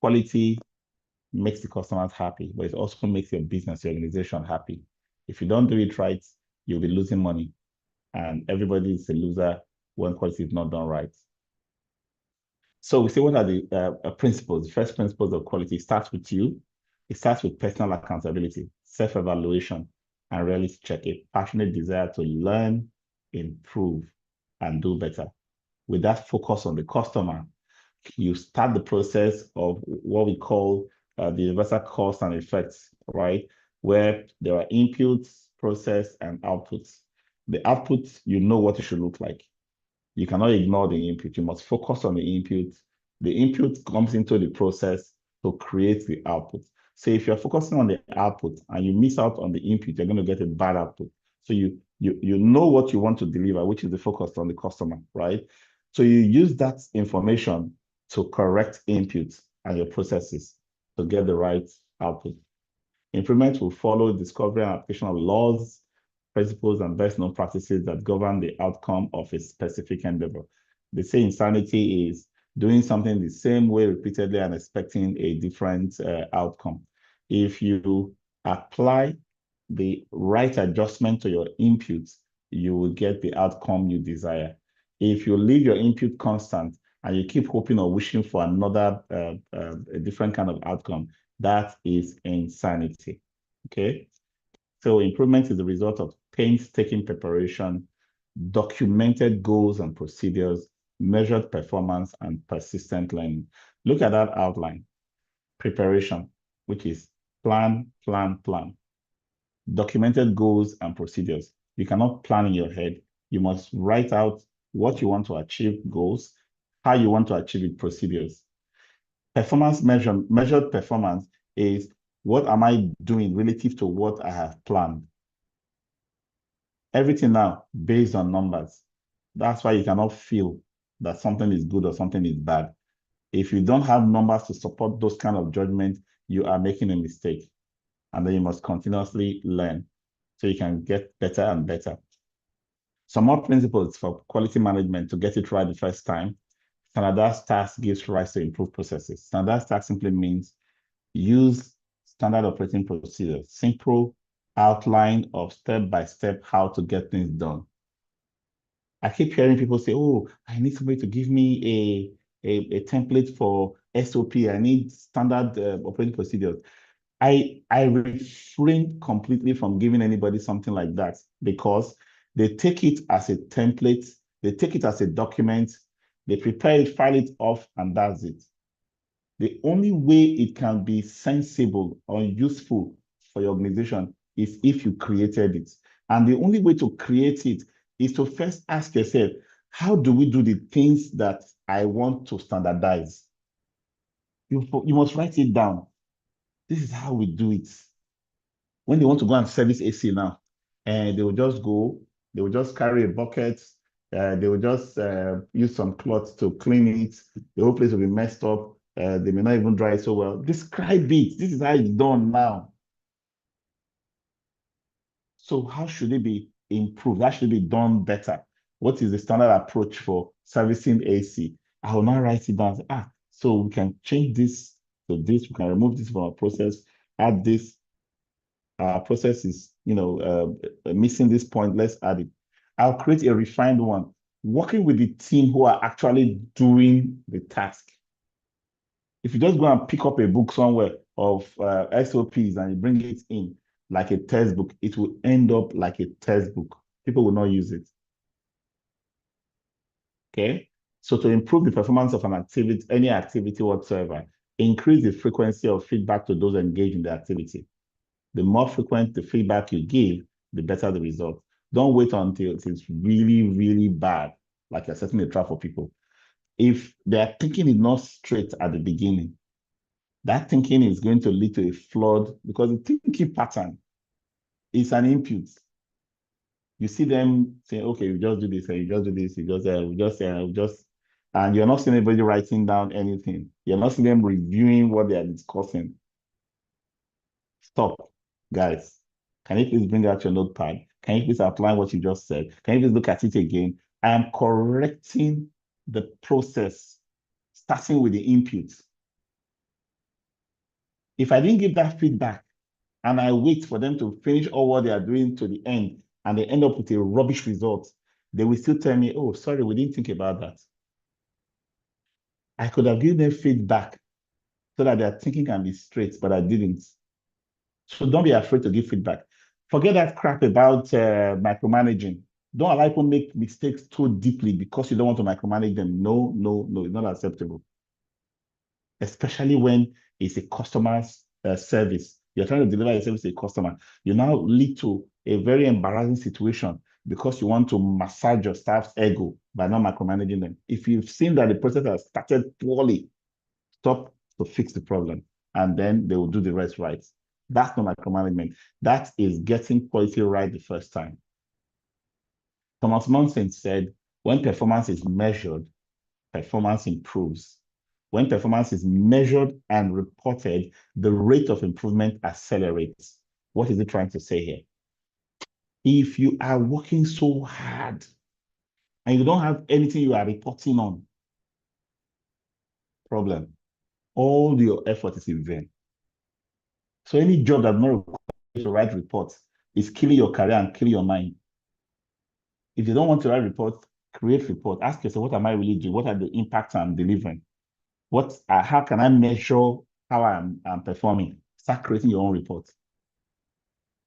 Speaker 2: Quality makes the customers happy, but it also makes your business, your organization happy. If you don't do it right, you'll be losing money. And everybody is a loser when quality is not done right. So we say, what are the principles? The first principles of quality starts with you. It starts with personal accountability, self-evaluation, and reality check, a passionate desire to learn, improve, and do better. With that focus on the customer, you start the process of what we call the universal cause and effects, right? Where there are inputs, process, and outputs. The outputs, you know what it should look like. You cannot ignore the input. You must focus on the input. The input comes into the process to create the output. So if you're focusing on the output and you miss out on the input, you're going to get a bad output. So you know what you want to deliver, which is the focus on the customer, right? So you use that information to correct inputs and your processes to get the right output. Improvement will follow discovery and application of laws, principles, and best known practices that govern the outcome of a specific endeavor. They say insanity is doing something the same way repeatedly and expecting a different outcome. If you apply the right adjustment to your inputs, you will get the outcome you desire. If you leave your input constant and you keep hoping or wishing for another a different kind of outcome, that is insanity. Okay. So improvement is the result of painstaking preparation, documented goals and procedures, measured performance, and persistent learning. Look at that outline. Preparation, which is plan, plan, plan. Documented goals and procedures. You cannot plan in your head. You must write out what you want to achieve, goals, how you want to achieve it, procedures. Performance measured performance is what am I doing relative to what I have planned? Everything now based on numbers. That's why you cannot feel that something is good or something is bad. If you don't have numbers to support those kind of judgments, you are making a mistake. And then you must continuously learn so you can get better and better. Some more principles for quality management to get it right the first time. Standardized tasks gives rise to improved processes. Standardized tasks simply means use standard operating procedures, simple outline of step-by-step how to get things done. I keep hearing people say, oh, I need somebody to give me a template for SOP. I need standard operating procedures. I refrain completely from giving anybody something like that because they take it as a template, they take it as a document, they prepare it, file it off, and that's it. The only way it can be sensible or useful for your organization is if you created it. And the only way to create it is to first ask yourself, how do we do the things that I want to standardize? You must write it down. This is how we do it. When they want to go and service AC now, and they will just go, they will just carry a bucket, they will just use some cloths to clean it. The whole place will be messed up. They may not even dry it so well. Describe it. This is how it's done now. So how should it be improved? That should be done better. What is the standard approach for servicing AC? I will now write it down. So we can change this to this. We can remove this from our process, add this. Our process is, missing this point. Let's add it. I'll create a refined one, working with the team who are actually doing the task. If you just go and pick up a book somewhere of SOPs and you bring it in like a textbook, it will end up like a textbook. People will not use it. Okay? So to improve the performance of an activity, any activity whatsoever, increase the frequency of feedback to those engaged in the activity. The more frequent the feedback you give, the better the result. Don't wait until it's really, really bad, like you're setting a trap for people. If their thinking is not straight at the beginning, that thinking is going to lead to a flawed, because the thinking pattern is an input. You see them saying, okay, you just do this, and you just do this, you just, and you're not seeing anybody writing down anything. You're not seeing them reviewing what they are discussing. Stop, guys. Can you please bring out your notepad? Can you please outline what you just said? Can you please look at it again? I am correcting the process, starting with the inputs. If I didn't give that feedback and I wait for them to finish all what they are doing to the end and they end up with a rubbish result, they will still tell me, oh, sorry, we didn't think about that. I could have given them feedback so that their thinking can be straight, but I didn't. So don't be afraid to give feedback. Forget that crap about micromanaging. Don't allow people make mistakes too deeply because you don't want to micromanage them. No, no, no, it's not acceptable. Especially when it's a customer's service. You're trying to deliver a service to a customer. You now lead to a very embarrassing situation because you want to massage your staff's ego by not micromanaging them. If you've seen that the process has started poorly, stop to fix the problem, and then they will do the rest right. That's not micromanagement. That is getting quality right the first time. Thomas Monson said, when performance is measured, performance improves. When performance is measured and reported, the rate of improvement accelerates. What is it trying to say here? If you are working so hard and you don't have anything you are reporting on, problem. All your effort is in vain. So any job that not requires you to write reports is killing your career and killing your mind. If you don't want to write reports, create reports. Ask yourself, what am I really doing? What are the impacts I'm delivering? How can I measure how I'm performing? Start creating your own reports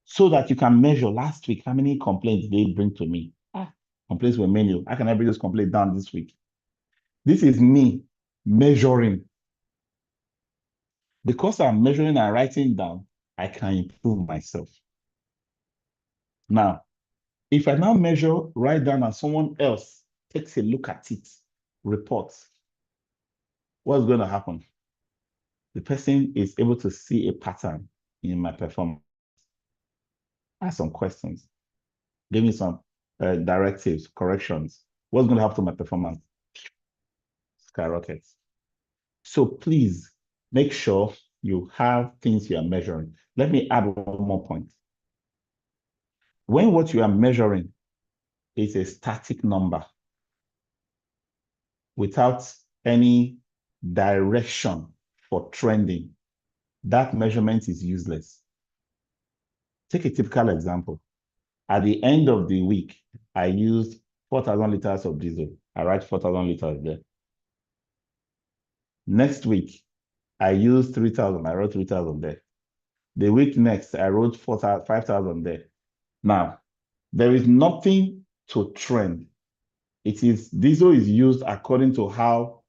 Speaker 2: so that you can measure. Last week, how many complaints they bring to me? Complaints were many. How can I bring those complaints down this week? This is me measuring. Because I'm measuring and writing down, I can improve myself. Now, if I now measure, write down, and someone else takes a look at it, reports, what's going to happen? The person is able to see a pattern in my performance. Ask some questions. Give me some directives, corrections. What's going to happen to my performance? Skyrockets. So please make sure you have things you are measuring. Let me add one more point. When what you are measuring is a static number without any direction for trending, that measurement is useless. Take a typical example. At the end of the week, I used 4,000 liters of diesel. I write 4,000 liters there. Next week, I used 3,000. I wrote 3,000 there. The week next, I wrote 5,000 there. Now, there is nothing to trend. Diesel is used according to how,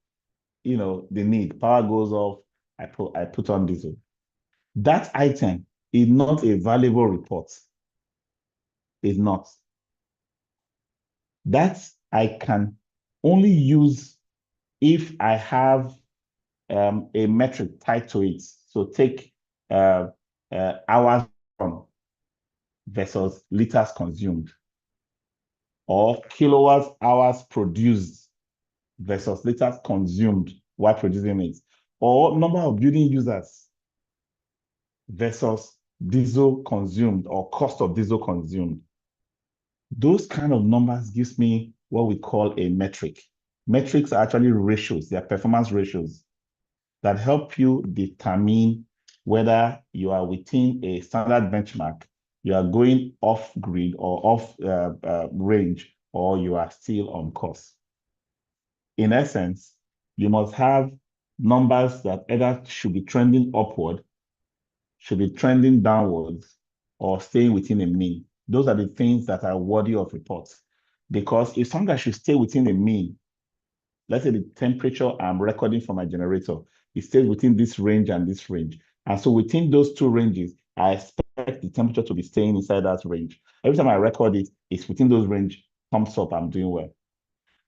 Speaker 2: the need. Power goes off, I put on diesel. That item is not a valuable report. It's not. That I can only use if I have a metric tied to it. So take hours from versus liters consumed, or kilowatt hours produced versus liters consumed while producing it, or number of building users versus diesel consumed or cost of diesel consumed. Those kind of numbers gives me what we call a metric. Metrics are actually ratios, they are performance ratios that help you determine whether you are within a standard benchmark, you are going off grid or off range, or you are still on course. In essence, you must have numbers that either should be trending upward, should be trending downwards, or staying within a mean. Those are the things that are worthy of reports. Because if something should stay within a mean, let's say the temperature I'm recording from my generator, it stays within this range and this range. And so within those two ranges, I expect the temperature to be staying inside that range. Every time I record it, it's within those range, thumbs up, I'm doing well.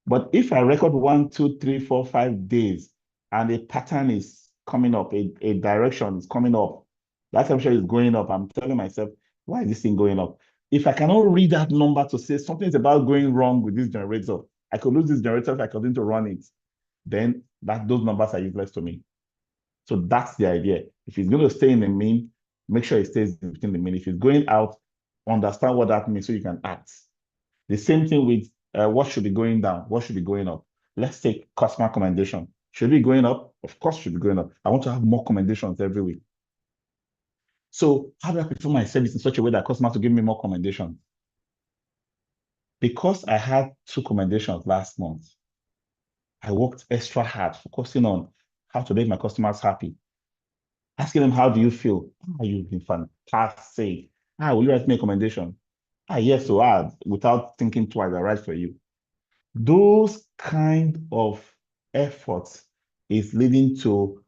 Speaker 2: But if I record 1, 2, 3, 4, 5 days, and a pattern is coming up, a direction is coming up, that temperature is going up, I'm telling myself, why is this thing going up? If I cannot read that number to say something's about going wrong with this generator, I could lose this generator if I continue to run it, then those numbers are useless to me. So that's the idea. If it's going to stay in the mean, make sure it stays within the mean. If it's going out, understand what that means so you can act. The same thing with what should be going down, what should be going up. Let's take customer commendation. Should it be going up? Of course, it should be going up. I want to have more commendations every week. So how do I perform my service in such a way that customers will give me more commendations? Because I had 2 commendations last month, I worked extra hard, focusing on how to make my customers happy. Asking them, how do you feel? You've been fantastic. Will you write me a commendation? Yes, so without thinking twice, I write for you. Those kind of efforts is leading to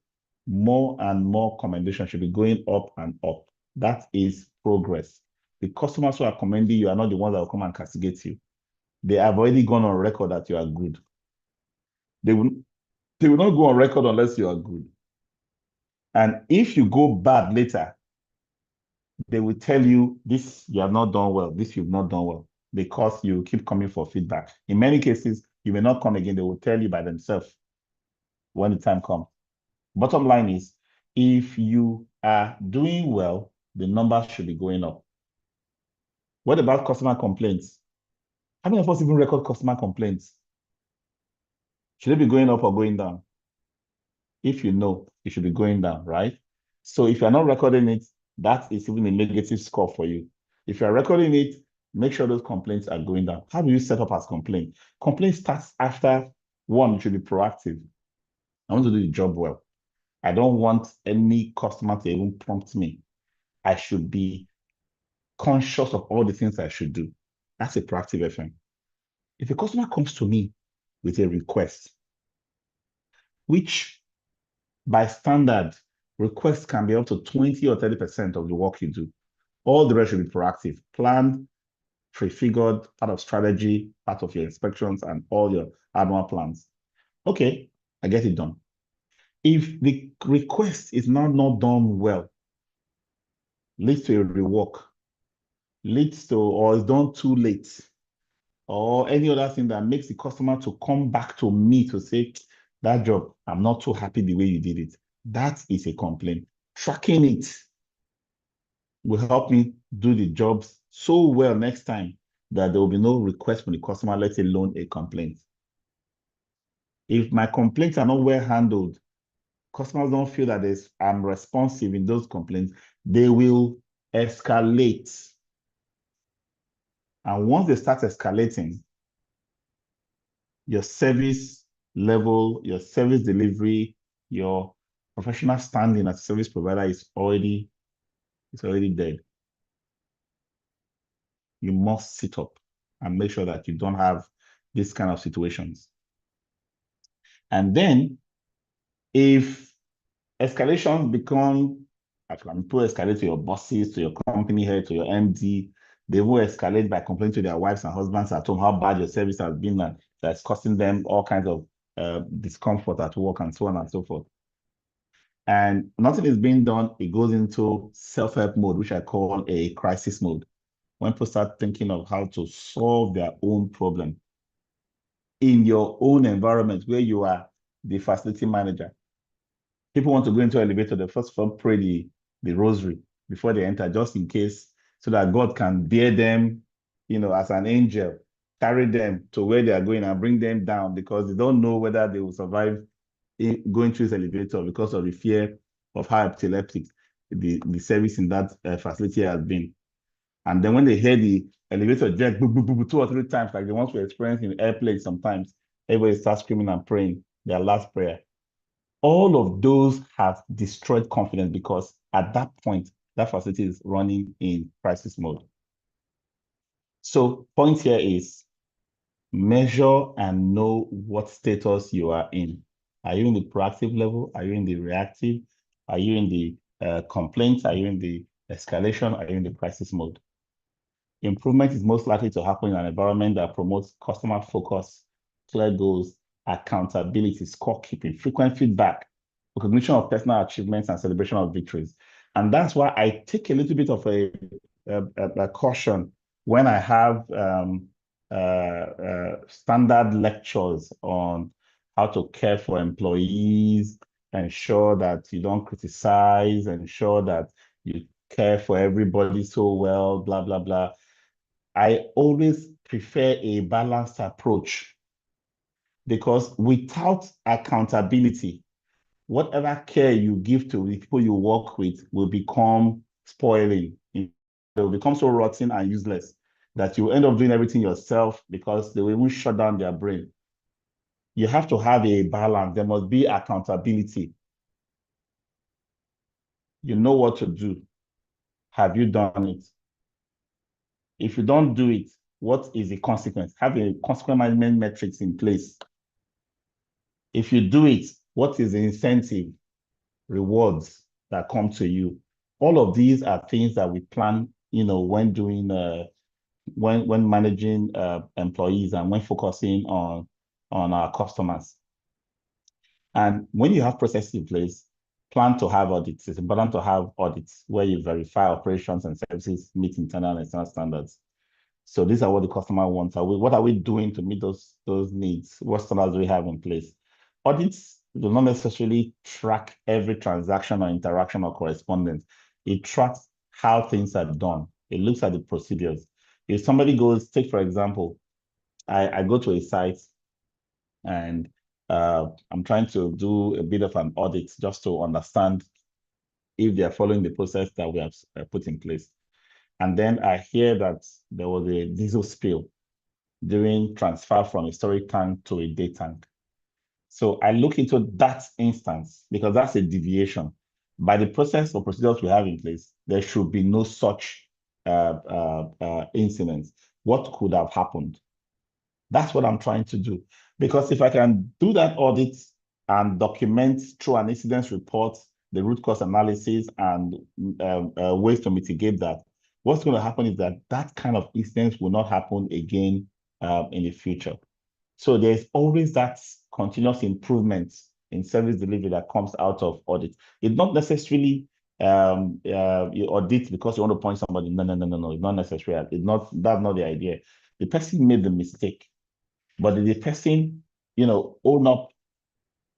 Speaker 2: more and more commendation should be going up and up. That is progress. The customers who are commending you are not the ones that will come and castigate you. They have already gone on record that you are good. They will not go on record unless you are good. And if you go bad later, they will tell you this you have not done well, this you've not done well, because you keep coming for feedback. In many cases, you may not come again. They will tell you by themselves when the time comes. Bottom line is, if you are doing well, the numbers should be going up. What about customer complaints? How many of us even record customer complaints? Should they be going up or going down? If you know, it should be going down, right? So if you're not recording it, that is even a negative score for you. If you're recording it, make sure those complaints are going down. How do you set up as complaint? Complaint starts after one, you should be proactive. I want to do the job well. I don't want any customer to even prompt me. I should be conscious of all the things I should do. That's a proactive FM. If a customer comes to me with a request, which by standard, requests can be up to 20 or 30% of the work you do. All the rest should be proactive, planned, prefigured, part of strategy, part of your inspections, and all your annual plans. Okay, I get it done. If the request is now not done well, leads to a rework, leads to, or is done too late, or any other thing that makes the customer to come back to me to say, that job, I'm not too happy the way you did it. That is a complaint. Tracking it will help me do the jobs so well next time that there will be no request from the customer, let alone a complaint. If my complaints are not well handled, customers don't feel that I'm responsive in those complaints, they will escalate. And once they start escalating, your service level, your service delivery, your professional standing as a service provider is already dead. You must sit up and make sure that you don't have this kind of situations. And then if escalation become, people escalate to your bosses, to your company head, to your MD, they will escalate by complaining to their wives and husbands at home how bad your service has been, and that's costing them all kinds of discomfort at work and so on and so forth. And nothing is being done, it goes into self-help mode, which I call a crisis mode. When people start thinking of how to solve their own problem in your own environment where you are the facility manager. People want to go into an elevator, they first of all pray the rosary before they enter, just in case, so that God can bear them, as an angel, carry them to where they are going and bring them down, because they don't know whether they will survive going through this elevator because of the fear of how epileptic the service in that facility has been. And then when they hear the elevator jet, boo, boo, boo, boo, 2 or 3 times, like the ones we experience in airplanes sometimes, everybody starts screaming and praying their last prayer. All of those have destroyed confidence, because at that point, that facility is running in crisis mode. So point here is measure and know what status you are in. Are you in the proactive level? Are you in the reactive? Are you in the complaints? Are you in the escalation? Are you in the crisis mode? Improvement is most likely to happen in an environment that promotes customer focus, clear goals, accountability, scorekeeping, frequent feedback, recognition of personal achievements, and celebration of victories. And that's why I take a little bit of a caution when I have standard lectures on how to care for employees, ensure that you don't criticize, ensure that you care for everybody so well, blah, blah, blah. I always prefer a balanced approach, because without accountability, whatever care you give to the people you work with will become spoiling. They will become so rotten and useless that you end up doing everything yourself because they will even shut down their brain. You have to have a balance. There must be accountability. You know what to do. Have you done it? If you don't do it, what is the consequence? Have a consequence management metrics in place. If you do it, what is the incentive, rewards that come to you? All of these are things that we plan, when doing when managing employees and when focusing on our customers. And when you have processes in place, plan to have audits. It's important to have audits where you verify operations and services meet internal and external standards. So these are what the customer wants. What are we doing to meet those needs? What standards do we have in place? Audits do not necessarily track every transaction or interaction or correspondence. It tracks how things are done. It looks at the procedures. If somebody goes, take for example, I go to a site and I'm trying to do a bit of an audit just to understand if they are following the process that we have put in place. And then I hear that there was a diesel spill during transfer from a storage tank to a day tank. So I look into that instance because that's a deviation. By the process or procedures we have in place, there should be no such incidents. What could have happened? That's what I'm trying to do. Because if I can do that audit and document through an incident report, the root cause analysis and ways to mitigate that, what's going to happen is that that kind of incidents will not happen again in the future. So there's always that continuous improvement in service delivery that comes out of audit. It's not necessarily you audit because you want to point somebody. No. It's not necessary. That's not the idea. The person made the mistake, but the person, own up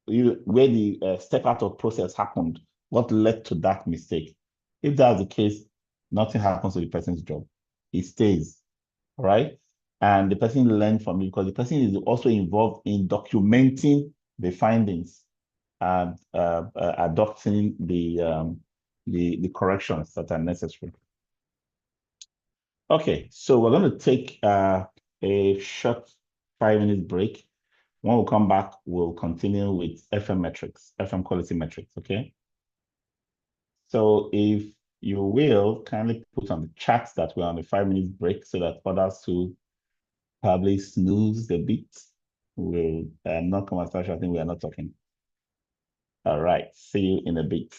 Speaker 2: where the step out of process happened, what led to that mistake. If that's the case, nothing happens to the person's job. It stays, right? And the person learned from it because the person is also involved in documenting the findings and adopting the corrections that are necessary. Okay, so we're going to take a short 5-minute break. When we come back, we'll continue with FM metrics, FM quality metrics, okay? So if you will, kindly put on the chat that we're on a 5-minute break so that others who probably snooze a bit will not come and start shouting we are not talking. All right, see you in a bit.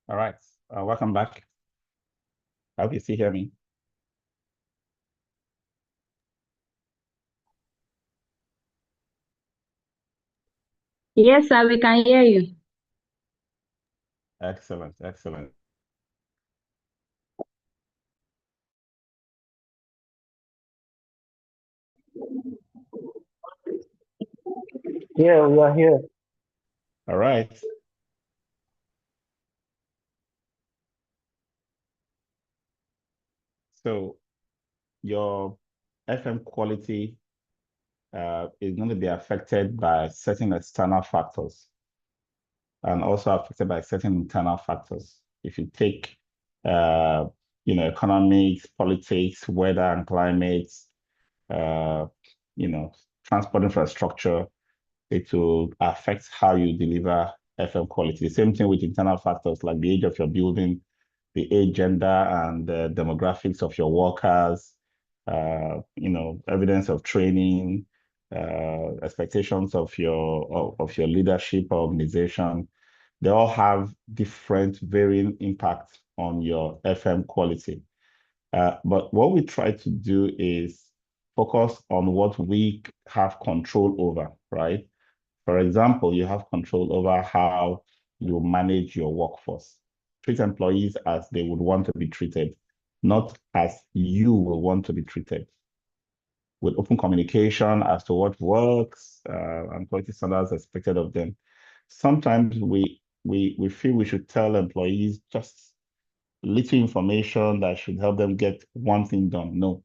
Speaker 2: All right. Welcome back. I hope you still hear me.
Speaker 1: Yes, sir, we can hear you.
Speaker 2: Excellent. Excellent.
Speaker 6: Yeah, we are here.
Speaker 2: All right. So your FM quality is going to be affected by certain external factors and also affected by certain internal factors. If you take, economics, politics, weather and climate, uh, transport infrastructure, it will affect how you deliver FM quality. The same thing with internal factors like the age of your building, the age, gender, and the demographics of your workers, evidence of training, expectations of your leadership organization. They all have different varying impacts on your FM quality. But what we try to do is focus on what we have control over, right? For example, you have control over how you manage your workforce. Treat employees as they would want to be treated, not as you will want to be treated. With open communication as to what works and quality standards expected of them. Sometimes we feel we should tell employees just little information that should help them get one thing done. No,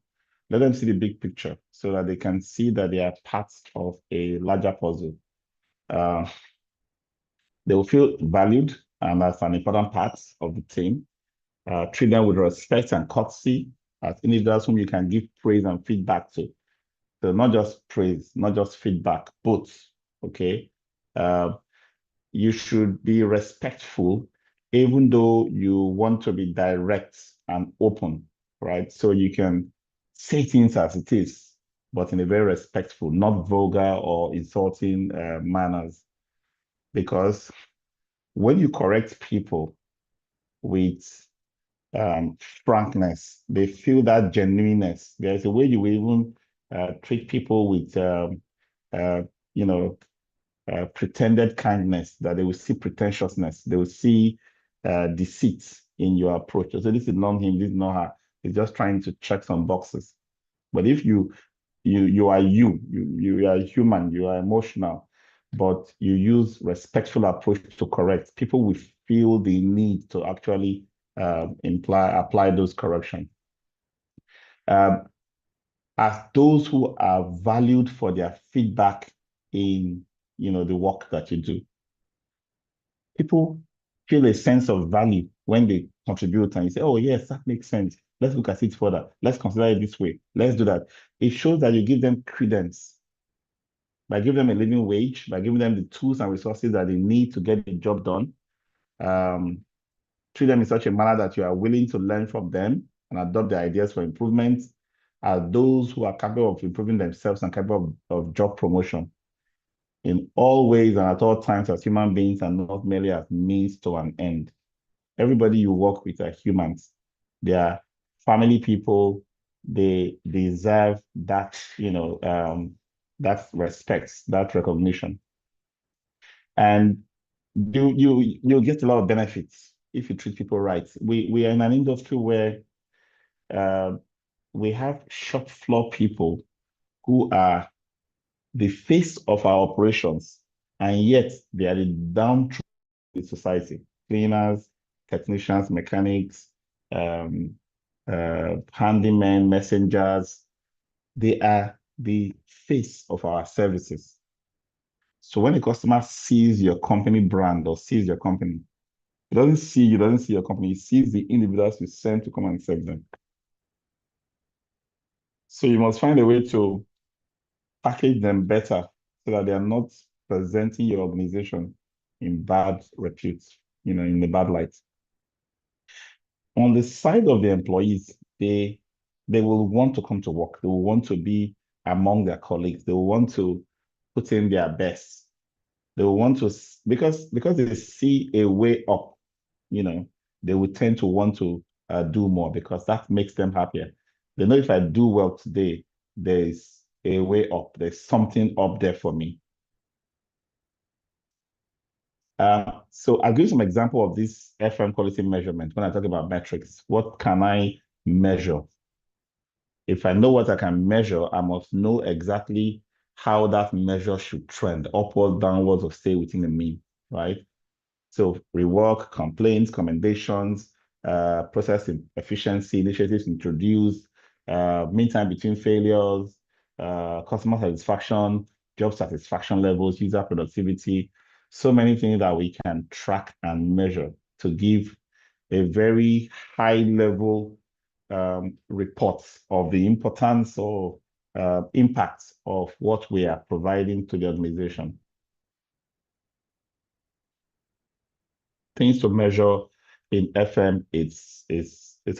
Speaker 2: let them see the big picture so that they can see that they are parts of a larger puzzle. Uh, they will feel valued and as an important part of the team. Treat them with respect and courtesy as individuals whom you can give praise and feedback to. So not just praise, not just feedback, both. Okay. You should be respectful, even though you want to be direct and open, right? So you can say things as it is, but in a very respectful, not vulgar or insulting manners. Because when you correct people with frankness, they feel that genuineness. There's a way you will even treat people with, uh, you know, pretended kindness, that they will see pretentiousness, they will see deceit in your approach. So this is not him, this is not her. He's just trying to check some boxes. But if you are you are human, you are emotional, but you use respectful approach to correct, people will feel the need to actually apply those corrections. As those who are valued for their feedback in the work that you do, people feel a sense of value when they contribute and you say, oh, yes, that makes sense. Let's look at it further. Let's consider it this way. Let's do that. It shows that you give them credence by giving them a living wage, by giving them the tools and resources that they need to get the job done. Treat them in such a manner that you are willing to learn from them and adopt their ideas for improvement, are those who are capable of improving themselves and capable of job promotion in all ways and at all times as human beings and not merely as means to an end. Everybody you work with are humans. They are family people. They deserve that, that respect, that recognition. And you'll get a lot of benefits if you treat people right. We are in an industry where uh, we have shop floor people who are the face of our operations, and yet they are the down the society. Cleaners, technicians, mechanics, handymen, messengers, they are the face of our services. So when a customer sees your company brand or sees your company, he doesn't see you, doesn't see your company, he sees the individuals you send to come and serve them. So you must find a way to package them better so that they are not presenting your organization in bad repute, in a bad light. On the side of the employees, they will want to come to work. They will want to be among their colleagues. They will want to put in their best. They will want to because they see a way up, they will tend to want to do more because that makes them happier. They know if I do well today, there's a way up, there's something up there for me. So I'll give you some example of this FM quality measurement when I talk about metrics. What can I measure? If I know what I can measure, I must know exactly how that measure should trend, upwards, downwards, or stay within the mean, right? So rework, complaints, commendations, process efficiency, initiatives introduced, mean time between failures, customer satisfaction, job satisfaction levels, user productivity, so many things that we can track and measure to give a very high level reports of the importance or impact of what we are providing to the organization. Things to measure in FM, it's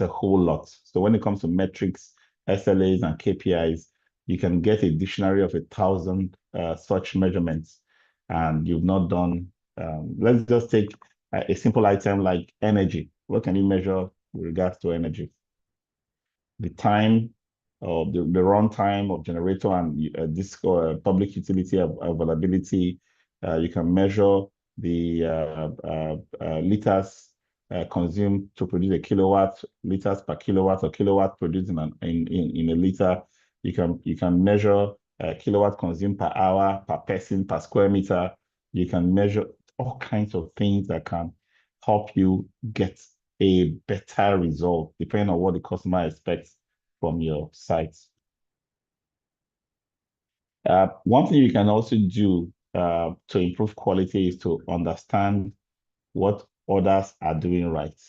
Speaker 2: a whole lot. So when it comes to metrics, SLAs, and KPIs, you can get a dictionary of 1,000 such measurements, and you've not done. Let's just take a simple item like energy. What can you measure with regards to energy? The time of the runtime of generator and disk or public utility availability. You can measure the liters consumed to produce a kilowatt, liters per kilowatt, or kilowatt produced in a liter. You can measure kilowatt consumed per hour, per person, per square meter. You can measure all kinds of things that can help you get a better result depending on what the customer expects from your site. One thing you can also do to improve quality is to understand what others are doing right.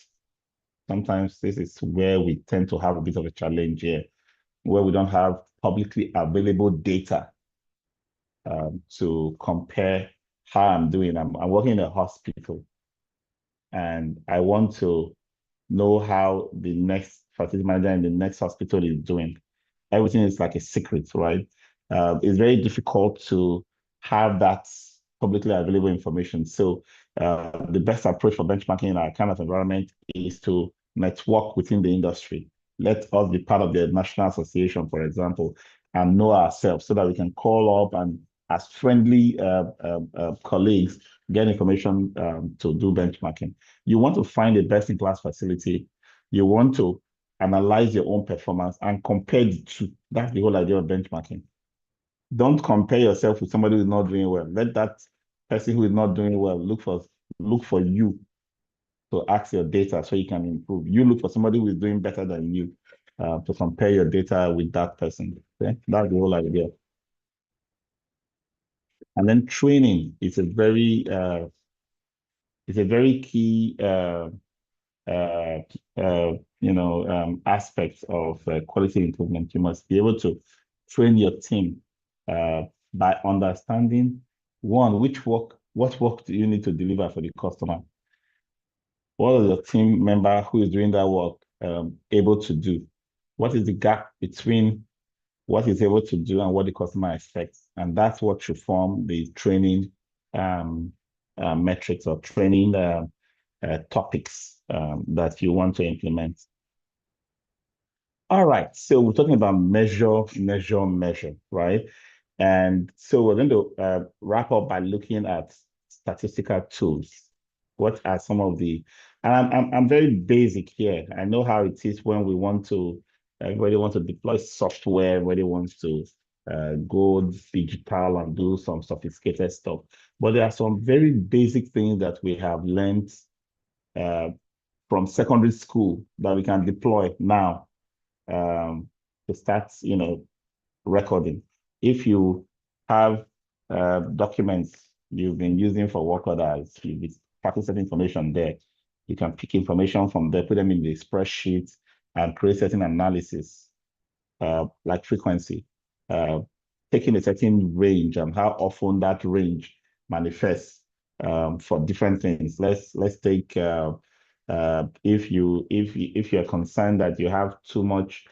Speaker 2: Sometimes this is where we tend to have a bit of a challenge here, where we don't have publicly available data to compare how I'm doing. I'm working in a hospital, and I want to know how the next facility manager in the next hospital is doing. Everything is like a secret, right? It's very difficult to have that publicly available information. So the best approach for benchmarking in our kind of environment is to network within the industry. Let us be part of the national association, for example, and know ourselves so that we can call up and as friendly colleagues, get information to do benchmarking. You want to find a best-in-class facility. You want to analyze your own performance and compare the two. That's the whole idea of benchmarking. Don't compare yourself with somebody who's not doing well. Let that person who is not doing well look for you to ask your data so you can improve. You look for somebody who is doing better than you to compare your data with that person. Okay? That's the whole idea. And then training is a very key aspects of quality improvement. You must be able to train your team by understanding what work do you need to deliver for the customer? What is your team member who is doing that work able to do? What is the gap between what he's able to do and what the customer expects? And that's what should form the training metrics or training topics that you want to implement. All right, so we're talking about measure, right? And so we're going to wrap up by looking at statistical tools. What are some of the, and I'm very basic here. I know how it is when we want to, everybody wants to deploy software, everybody wants to go digital and do some sophisticated stuff. But there are some very basic things that we have learned from secondary school that we can deploy now to start, recording. If you have documents you've been using for work orders, you'll be packing certain information there. You can pick information from there, put them in the spreadsheet, and create certain analysis, like frequency, taking a certain range and how often that range manifests for different things. Let's take if you're concerned that you have too much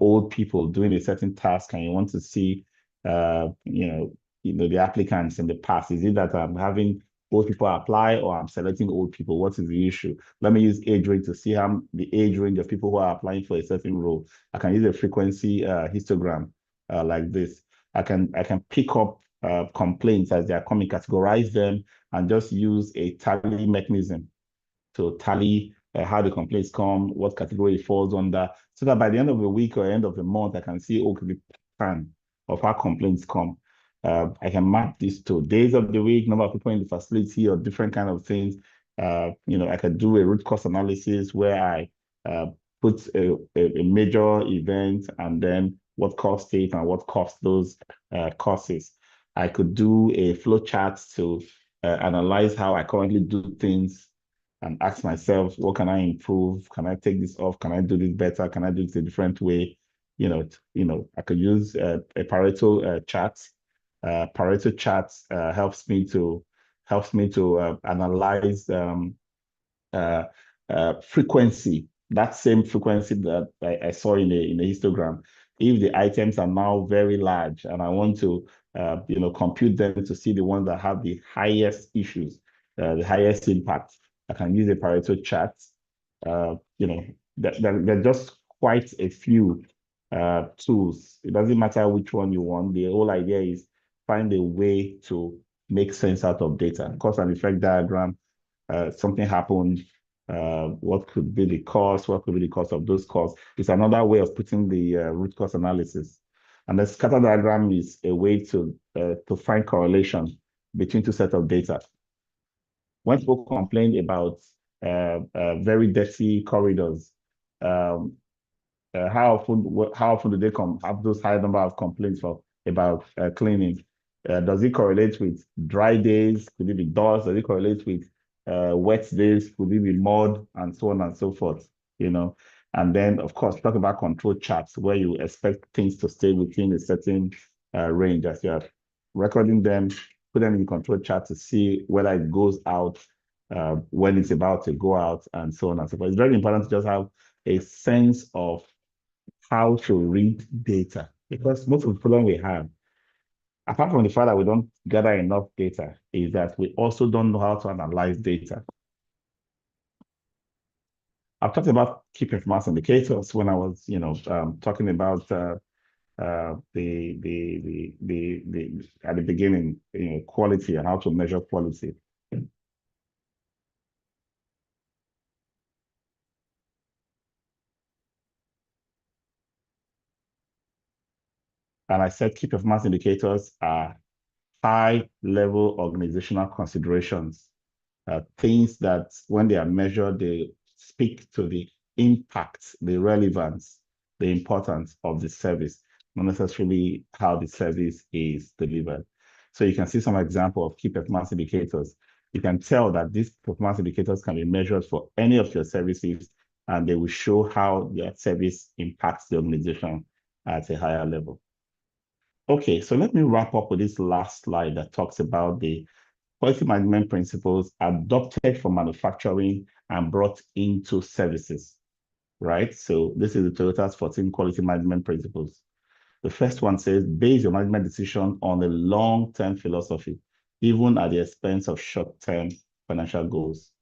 Speaker 2: old people doing a certain task and you want to see the applicants in the past. Is it that I'm having old people apply or I'm selecting old people. What is the issue? Let me use age range to see how the age range of people who are applying for a certain role. I can use a frequency histogram like this. I can pick up complaints as they are coming, categorize them, and just use a tally mechanism to tally how the complaints come, what category it falls under, so that by the end of the week or end of the month, I can see, okay, the pattern of how complaints come. I can map this to days of the week, number of people in the facility, or different kind of things. I can do a root cause analysis where I put a major event and then what caused it and what caused those causes. I could do a flow chart to analyze how I currently do things and ask myself, what can I improve? Can I take this off? Can I do this better? Can I do this a different way? I could use a Pareto chart. Pareto chart helps me to analyze frequency, that same frequency that I saw in a histogram. If the items are now very large and I want to compute them to see the ones that have the highest issues, the highest impact, I can use a Pareto chart. There are just quite a few tools. It doesn't matter which one you want. The whole idea is find a way to make sense out of data. Cause and effect diagram, something happened, what could be the cause, what could be the cause of those causes. It's another way of putting the root cause analysis. And the scatter diagram is a way to find correlation between two sets of data. When people complain about very dirty corridors, how often do they have those high number of complaints about cleaning? Does it correlate with dry days? Could it be dust? Does it correlate with wet days? Could it be mud? And so on and so forth, And then, of course, talk about control charts where you expect things to stay within a certain range as you are recording them, put them in control chart to see whether it goes out when it's about to go out and so on and so forth. It's very important to just have a sense of how to read data, because most of the problem we have, apart from the fact that we don't gather enough data, is that we also don't know how to analyze data. I've talked about key performance indicators when I was, talking about at the beginning, quality and how to measure quality. And I said key performance indicators are high-level organizational considerations, things that when they are measured, they speak to the impact, the relevance, the importance of the service, not necessarily how the service is delivered. So you can see some example of key performance indicators. You can tell that these performance indicators can be measured for any of your services, and they will show how your service impacts the organization at a higher level. Okay, so let me wrap up with this last slide that talks about the quality management principles adopted for manufacturing and brought into services, right? So this is the Toyota's 14 quality management principles. The first one says, base your management decision on a long-term philosophy, even at the expense of short-term financial goals.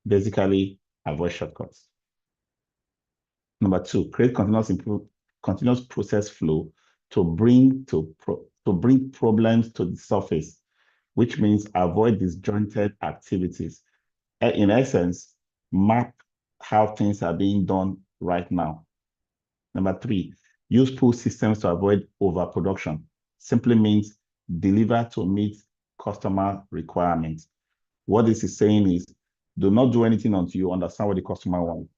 Speaker 2: Basically, avoid shortcuts. Number two, create continuous process flow to bring problems to the surface, which means avoid disjointed activities. In essence, map how things are being done right now. Number three, use pull systems to avoid overproduction. Simply means deliver to meet customer requirements. What this is saying is, do not do anything until you understand what the customer wants.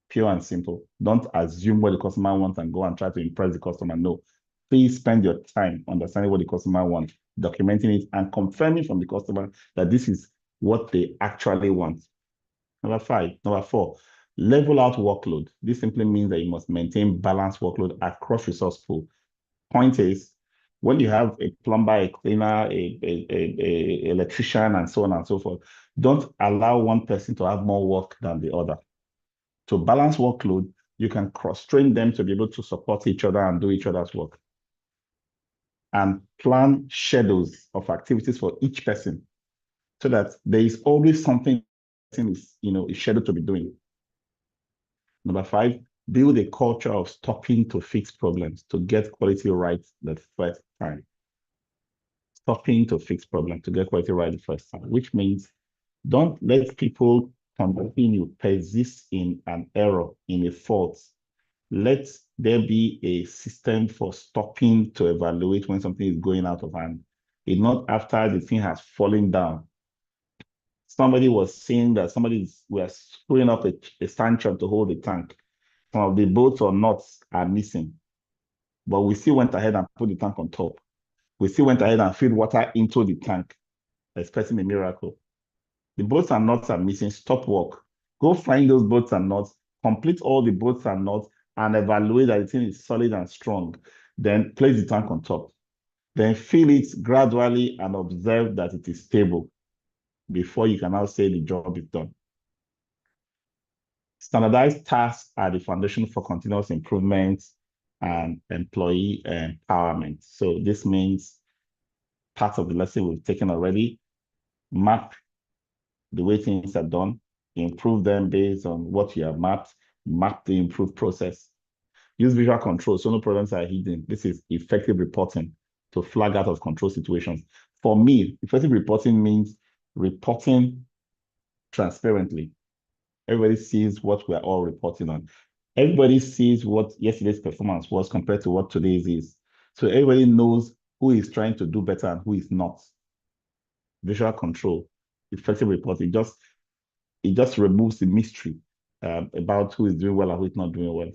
Speaker 2: Pure and simple. Don't assume what the customer wants and go and try to impress the customer. No. Please spend your time understanding what the customer wants, documenting it, and confirming from the customer that this is what they actually want. Number four, level out workload. This simply means that you must maintain balanced workload across resource pool. Point is, when you have a plumber, a cleaner, a electrician, and so on and so forth, don't allow one person to have more work than the other. To balance workload, you can cross-train them to be able to support each other and do each other's work. And plan schedules of activities for each person. so that there is always something is scheduled to be doing. Number 5, build a culture of stopping to fix problems to get quality right the first time. Stopping to fix problems to get quality right the first time, which means don't let people continue persist in an error, in a fault. Let there be a system for stopping to evaluate when something is going out of hand. It's not after the thing has fallen down. Somebody was saying that was screwing up a stanchion to hold the tank. Some of the bolts or nuts are missing, but we still went ahead and put the tank on top. We still went ahead and filled water into the tank, expecting a miracle. The bolts and nuts are missing. Stop work. Go find those bolts and nuts, complete all the bolts and nuts, and evaluate that the thing is solid and strong. Then place the tank on top. Then fill it gradually and observe that it is stable before you can now say the job is done. Standardized tasks are the foundation for continuous improvement and employee empowerment. So this means part of the lesson we've taken already, map the way things are done, improve them based on what you have mapped, map the improved process. Use visual control so no problems are hidden. This is effective reporting to flag out of control situations. For me, effective reporting means reporting transparently. Everybody sees what we're all reporting on. Everybody sees what yesterday's performance was compared to what today's is. So everybody knows who is trying to do better and who is not. Visual control, effective reporting, it just removes the mystery about who is doing well and who is not doing well.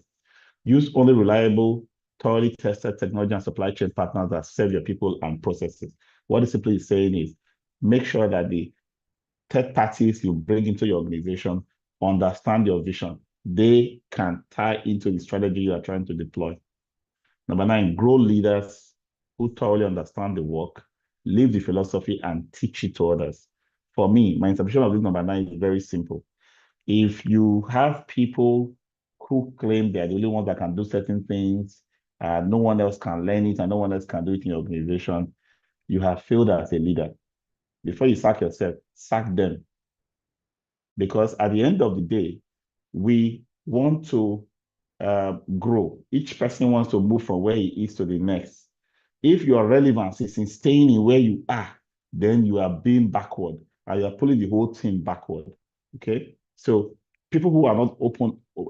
Speaker 2: Use only reliable, thoroughly tested technology and supply chain partners that serve your people and processes. What it simply is saying is make sure that the third parties you bring into your organization understand your vision. They can tie into the strategy you are trying to deploy. Number 9, grow leaders who thoroughly understand the work, live the philosophy, and teach it to others. For me, my interpretation of this number 9 is very simple. If you have people who claim they're the only ones that can do certain things, no one else can learn it, and no one else can do it in your organization, you have failed as a leader. Before you sack yourself, sack them. Because at the end of the day, we want to grow. Each person wants to move from where he is to the next. If your relevance is in staying in where you are, then you are being backward and you are pulling the whole team backward. Okay? So people who are not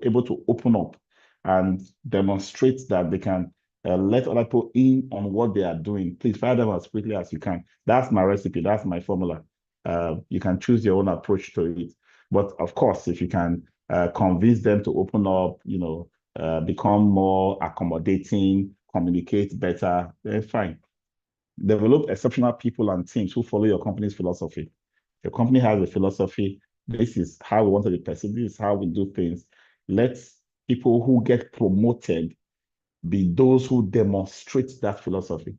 Speaker 2: able to open up and demonstrate that they can let other people in on what they are doing, please fire them as quickly as you can. That's my recipe. That's my formula. You can choose your own approach to it. But of course, if you can convince them to open up, become more accommodating, communicate better, then fine. Develop exceptional people and teams who follow your company's philosophy. Your company has a philosophy. This is how we want to be perceived. This is how we do things. Let people who get promoted be those who demonstrate that philosophy.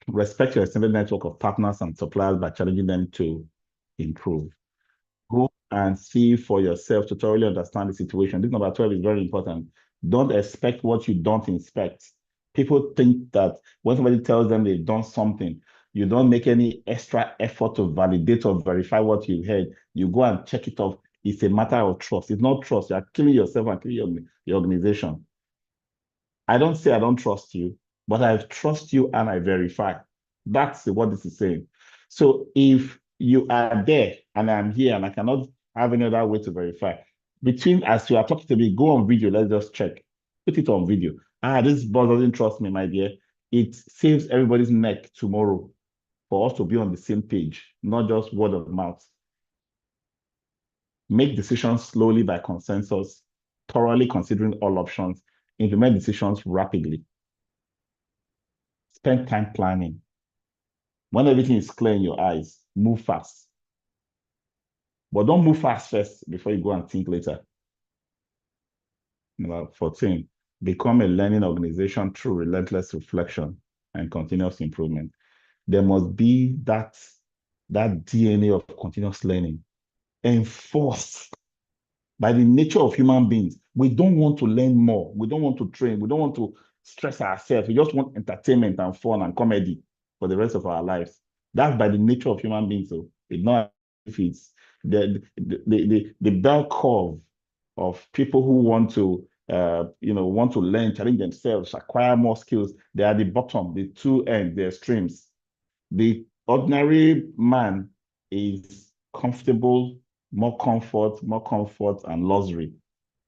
Speaker 2: Respect your extended network of partners and suppliers by challenging them to improve. Go and see for yourself to thoroughly understand the situation. This number 12 is very important. Don't expect what you don't inspect. People think that when somebody tells them they've done something, you don't make any extra effort to validate or verify what you heard. You go and check it off. It's a matter of trust. It's not trust. You're killing yourself and killing your organization. I don't say I don't trust you, but I trust you and I verify. That's what this is saying. So if you are there and I'm here and I cannot have any other way to verify, as you are talking to me, go on video, let's just check. Put it on video. This boss doesn't trust me, my dear. It saves everybody's neck tomorrow for us to be on the same page, not just word of mouth. Make decisions slowly by consensus, thoroughly considering all options, implement decisions rapidly. Spend time planning. When everything is clear in your eyes, move fast. But don't move fast first before you go and think later. Number 14, become a learning organization through relentless reflection and continuous improvement. There must be that DNA of continuous learning enforced by the nature of human beings. We don't want to learn more. We don't want to train. We don't want to stress ourselves. We just want entertainment and fun and comedy for the rest of our lives. That's by the nature of human beings. So it's not if it's the bell curve of people who want to want to learn, challenge themselves, acquire more skills. They are the bottom, the two ends, the extremes. The ordinary man is comfortable, more comfort, and luxury.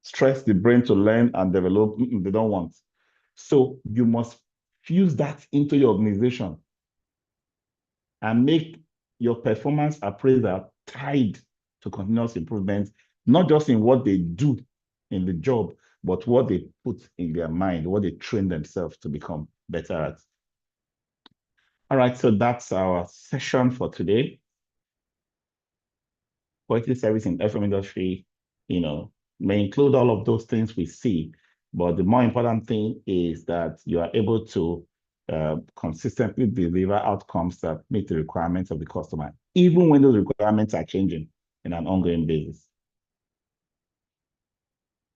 Speaker 2: Stress the brain to learn and develop, they don't want. So you must fuse that into your organization and make your performance appraisal tied to continuous improvement, not just in what they do in the job, but what they put in their mind, what they train themselves to become better at. All right, so that's our session for today. Quality service in FM industry, may include all of those things we see, but the more important thing is that you are able to consistently deliver outcomes that meet the requirements of the customer, even when those requirements are changing in an ongoing basis.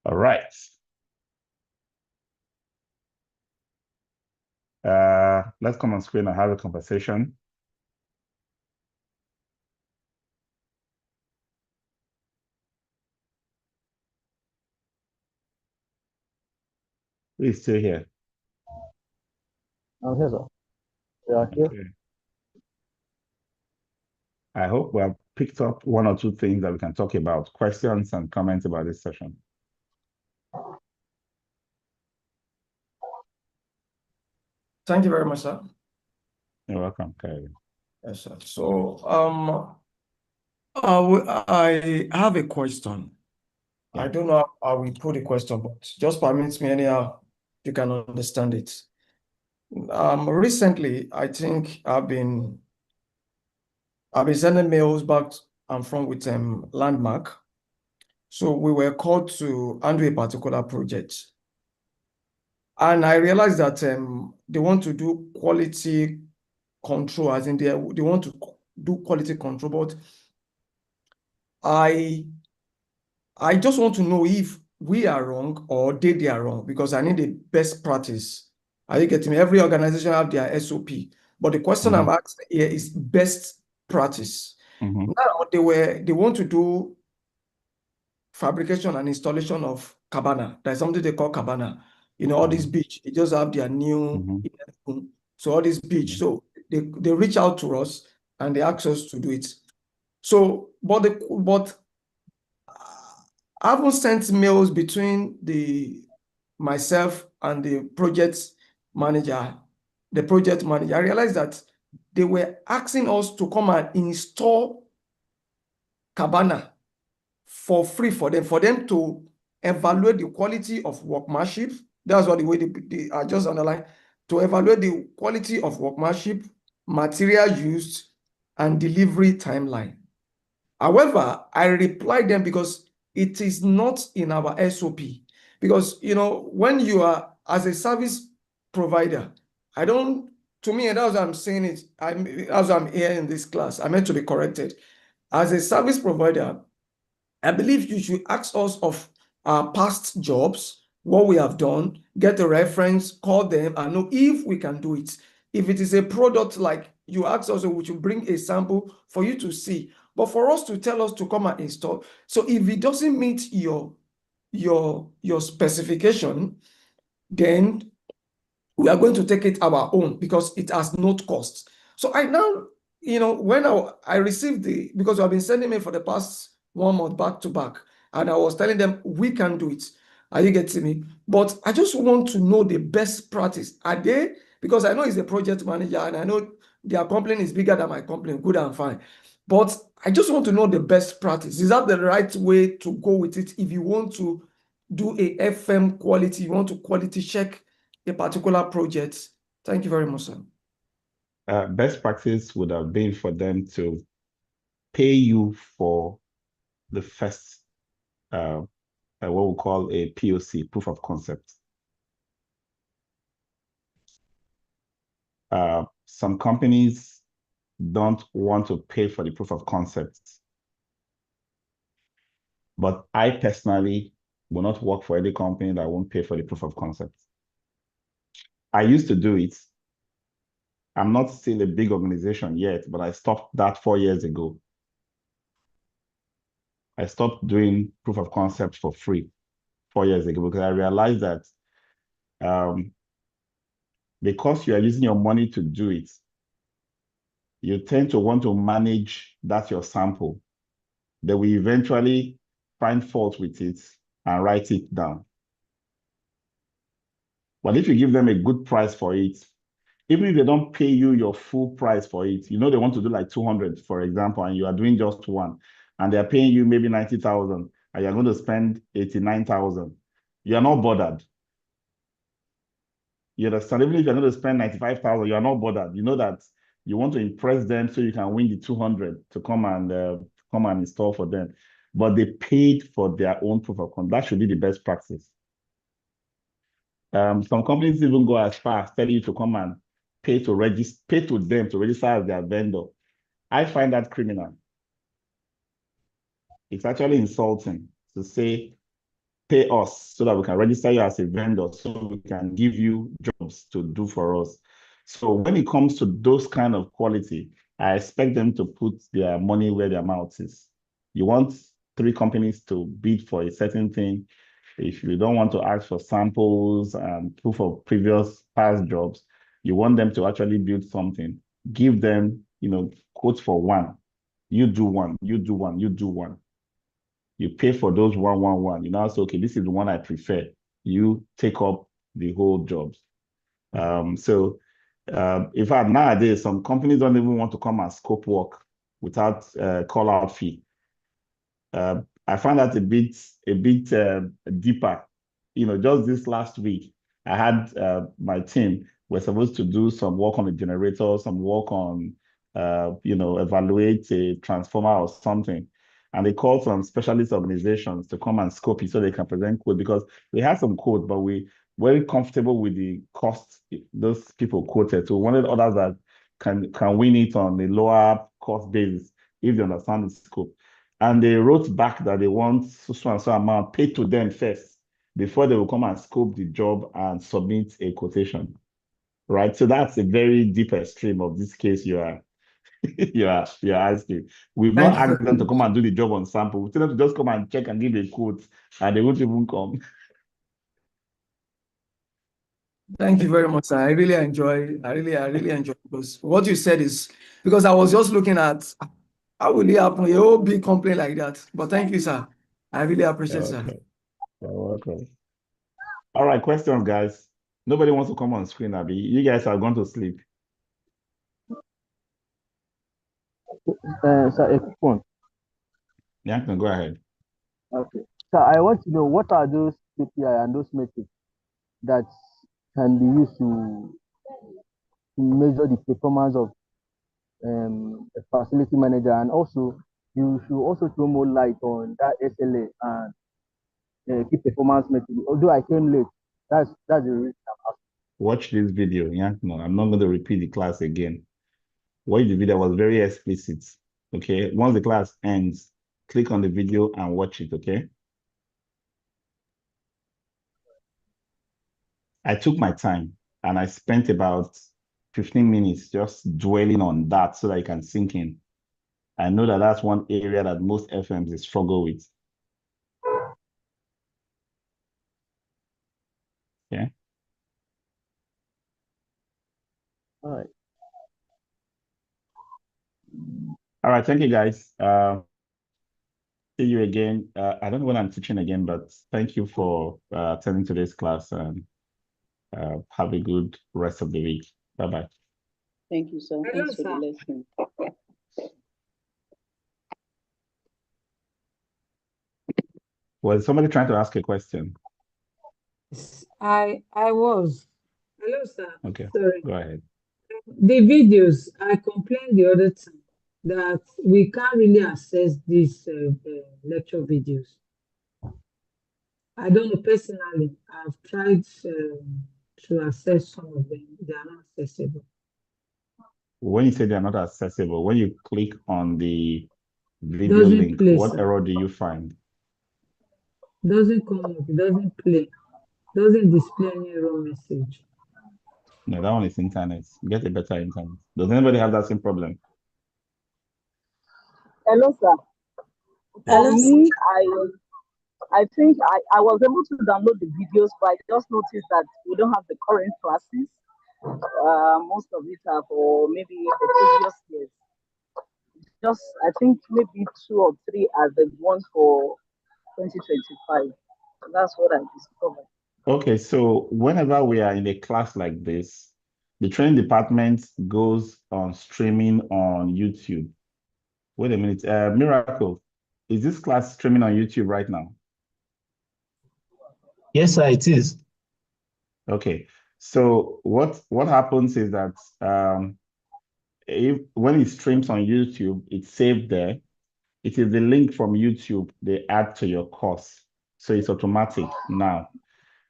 Speaker 2: All right. Let's come on screen and have a conversation. Who is still here?
Speaker 7: I'm here, sir. Yeah, here.
Speaker 2: Okay. I hope we have picked up one or two things that we can talk about. Questions and comments about this session.
Speaker 5: Thank you very much, sir.
Speaker 2: You're welcome, Kevin.
Speaker 5: Yes, sir. So I have a question.
Speaker 2: Yeah.
Speaker 5: I don't know how we put a question, but just permit me anyhow you can understand it. Recently, I think I've been sending mails back and from with Landmark. So we were called to handle a particular project. And I realized that they want to do quality control, as in they want to do quality control, but I just want to know if we are wrong or they are wrong, because I need the best practice. Are you getting me? Every organization have their SOP, but the question I'm asking here is best practice. Now they want to do fabrication and installation of cabana. There's something they call cabana. All these beach, they just have their new, so all these beach. So they reach out to us and they ask us to do it. So, but I haven't sent mails between myself and the project manager. I realized that they were asking us to come and install cabana for free for them to evaluate the quality of workmanship. That's what the way they are just underlined, to evaluate the quality of workmanship, material used, and delivery timeline. However, I replied them because it is not in our SOP. Because, when you are as a service provider, to me, and as I'm saying it, as I'm here in this class, I meant to be corrected. As a service provider, I believe you should ask us of our past jobs, what we have done, get a reference, call them, and know if we can do it. If it is a product like you ask us, we should bring a sample for you to see. But for us to tell us to come and install, so if it doesn't meet your specification, then we are going to take it our own because it has no cost. So I now, when I received because I've been sending me for the past 1 month back to back, and I was telling them we can do it. Are you getting me? But I just want to know the best practice. Are they? Because I know he's a project manager and I know their complaint is bigger than my complaint. Good and fine. But I just want to know the best practice. Is that the right way to go with it? If you want to do a FM quality, you want to quality check a particular project. Thank you very much, sir.
Speaker 2: Best practice would have been for them to pay you for the first, what we call a POC, proof of concept. Some companies don't want to pay for the proof of concept. But I personally will not work for any company that won't pay for the proof of concept. I used to do it. I'm not still a big organization yet, but I stopped that 4 years ago. I stopped doing proof of concept for free 4 years ago because I realized that because you are using your money to do it, you tend to want to manage that your sample. Then we eventually find fault with it and write it down. But if you give them a good price for it, even if they don't pay you your full price for it, you know they want to do like 200, for example, and you are doing just one, and they're paying you maybe 90,000, and you're going to spend 89,000. You're not bothered. You understand? Even if you're going to spend 95,000, you're not bothered. You know that you want to impress them so you can win the 200 to come and install for them. But they paid for their own proof of concept. That should be the best practice. Some companies even go as far as telling you to come and pay to them to register as their vendor. I find that criminal. It's actually insulting to say, pay us so that we can register you as a vendor so we can give you jobs to do for us. So when it comes to those kind of quality, I expect them to put their money where their mouth is. You want 3 companies to bid for a certain thing. If you don't want to ask for samples and proof of previous past jobs, you want them to actually build something. Give them, quotes for one. You do one, you do one, you do one. You pay for those one. You now say, okay, this is the one I prefer. You take up the whole jobs. In fact, nowadays, some companies don't even want to come and scope work without call out fee. I found that a bit deeper. Just this last week, I had my team were supposed to do some work on a generator, some work on, evaluate a transformer or something. And they called some specialist organizations to come and scope it so they can present code because we had some code, but we very comfortable with the cost those people quoted. So we wanted others that can win it on a lower cost basis if they understand the scope. And they wrote back that they want so and so amount paid to them first before they will come and scope the job and submit a quotation. Right. So that's a very deep extreme of this case you are you're asking. We've
Speaker 5: Thank
Speaker 2: not
Speaker 5: you
Speaker 2: asked
Speaker 5: very
Speaker 2: them to
Speaker 5: much.
Speaker 2: come and do the job on sample. We tell them to just come and check and give a quote, and they won't even come.
Speaker 5: Thank you very much, sir. I really enjoy because what you said is because I was just looking at how will it happen, a whole big complaint like that. But thank you, sir. I really appreciate it, sir.
Speaker 2: Okay. You're welcome. All right, questions, guys. Nobody wants to come on screen, Abby. You guys are going to sleep.
Speaker 7: Sir, a quick one.
Speaker 2: Yeah, go ahead.
Speaker 7: Okay. So I want to know what are those KPI and those metrics that can be used to measure the performance of a facility manager, and also you should also throw more light on that SLA and key performance metric. Although I came late, that's the reason I'm asking.
Speaker 2: Watch this video. Yeah, no, I'm not going to repeat the class again. Watch the video. It was very explicit. Okay. Once the class ends, click on the video and watch it. Okay. I took my time and I spent about 15 minutes just dwelling on that so that I can sink in. I know that that's one area that most FMs struggle with. Okay.
Speaker 7: All right.
Speaker 2: All right. Thank you, guys. See you again. I don't know when I'm teaching again, but thank you for attending today's class and have a good rest of the week. Bye-bye.
Speaker 4: Thank you, sir.
Speaker 3: Hello,
Speaker 4: Thanks for the
Speaker 3: sir.
Speaker 4: lesson.
Speaker 2: Was somebody trying to ask a question?
Speaker 3: I was. Hello, sir.
Speaker 2: Okay,
Speaker 3: Sorry.
Speaker 2: go ahead.
Speaker 3: The videos, I complained the other time that we can't really access these lecture videos. I don't know personally. I've tried to access some of them. They are not accessible.
Speaker 2: When you say they're not accessible, when you click on the video
Speaker 3: Doesn't
Speaker 2: link,
Speaker 3: play,
Speaker 2: what
Speaker 3: sir.
Speaker 2: error do you find?
Speaker 3: Doesn't come up. It doesn't play. Doesn't display any error message.
Speaker 2: No, that one is internet. Get a better internet. Does anybody have that same problem?
Speaker 6: Hello, sir.
Speaker 2: Yes.
Speaker 6: For me, I think I was able to download the videos, but I just noticed that we don't have the current classes. Most of it are for maybe the previous years. Just, I think maybe 2 or 3 are the ones for 2025. That's what I discovered.
Speaker 2: Okay, so whenever we are in a class like this, the training department goes on streaming on YouTube. Wait a minute, Miracle, is this class streaming on YouTube right now?
Speaker 8: Yes, sir, it is.
Speaker 2: Okay, so what happens is that when it streams on YouTube, it's saved there. It is the link from YouTube they add to your course, so it's automatic now.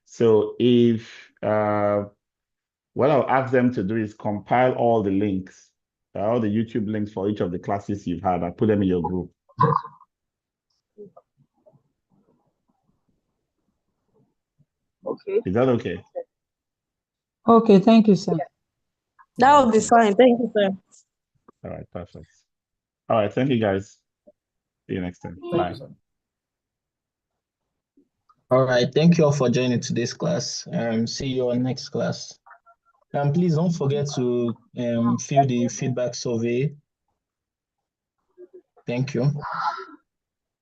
Speaker 2: So if what I'll ask them to do is compile all the links, all the YouTube links for each of the classes you've had, and put them in your group.
Speaker 6: Okay.
Speaker 2: Is that okay?
Speaker 3: Okay, thank you, sir.
Speaker 6: Yeah.
Speaker 9: That would be fine. Thank you, sir.
Speaker 2: All right, perfect. All right, thank you guys. See you next time.
Speaker 5: Thank
Speaker 2: Bye.
Speaker 5: you, sir.
Speaker 8: All right, thank you all for joining today's class. See you on next class. And please don't forget to fill the feedback survey. Thank you.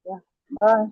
Speaker 6: Yeah. Bye.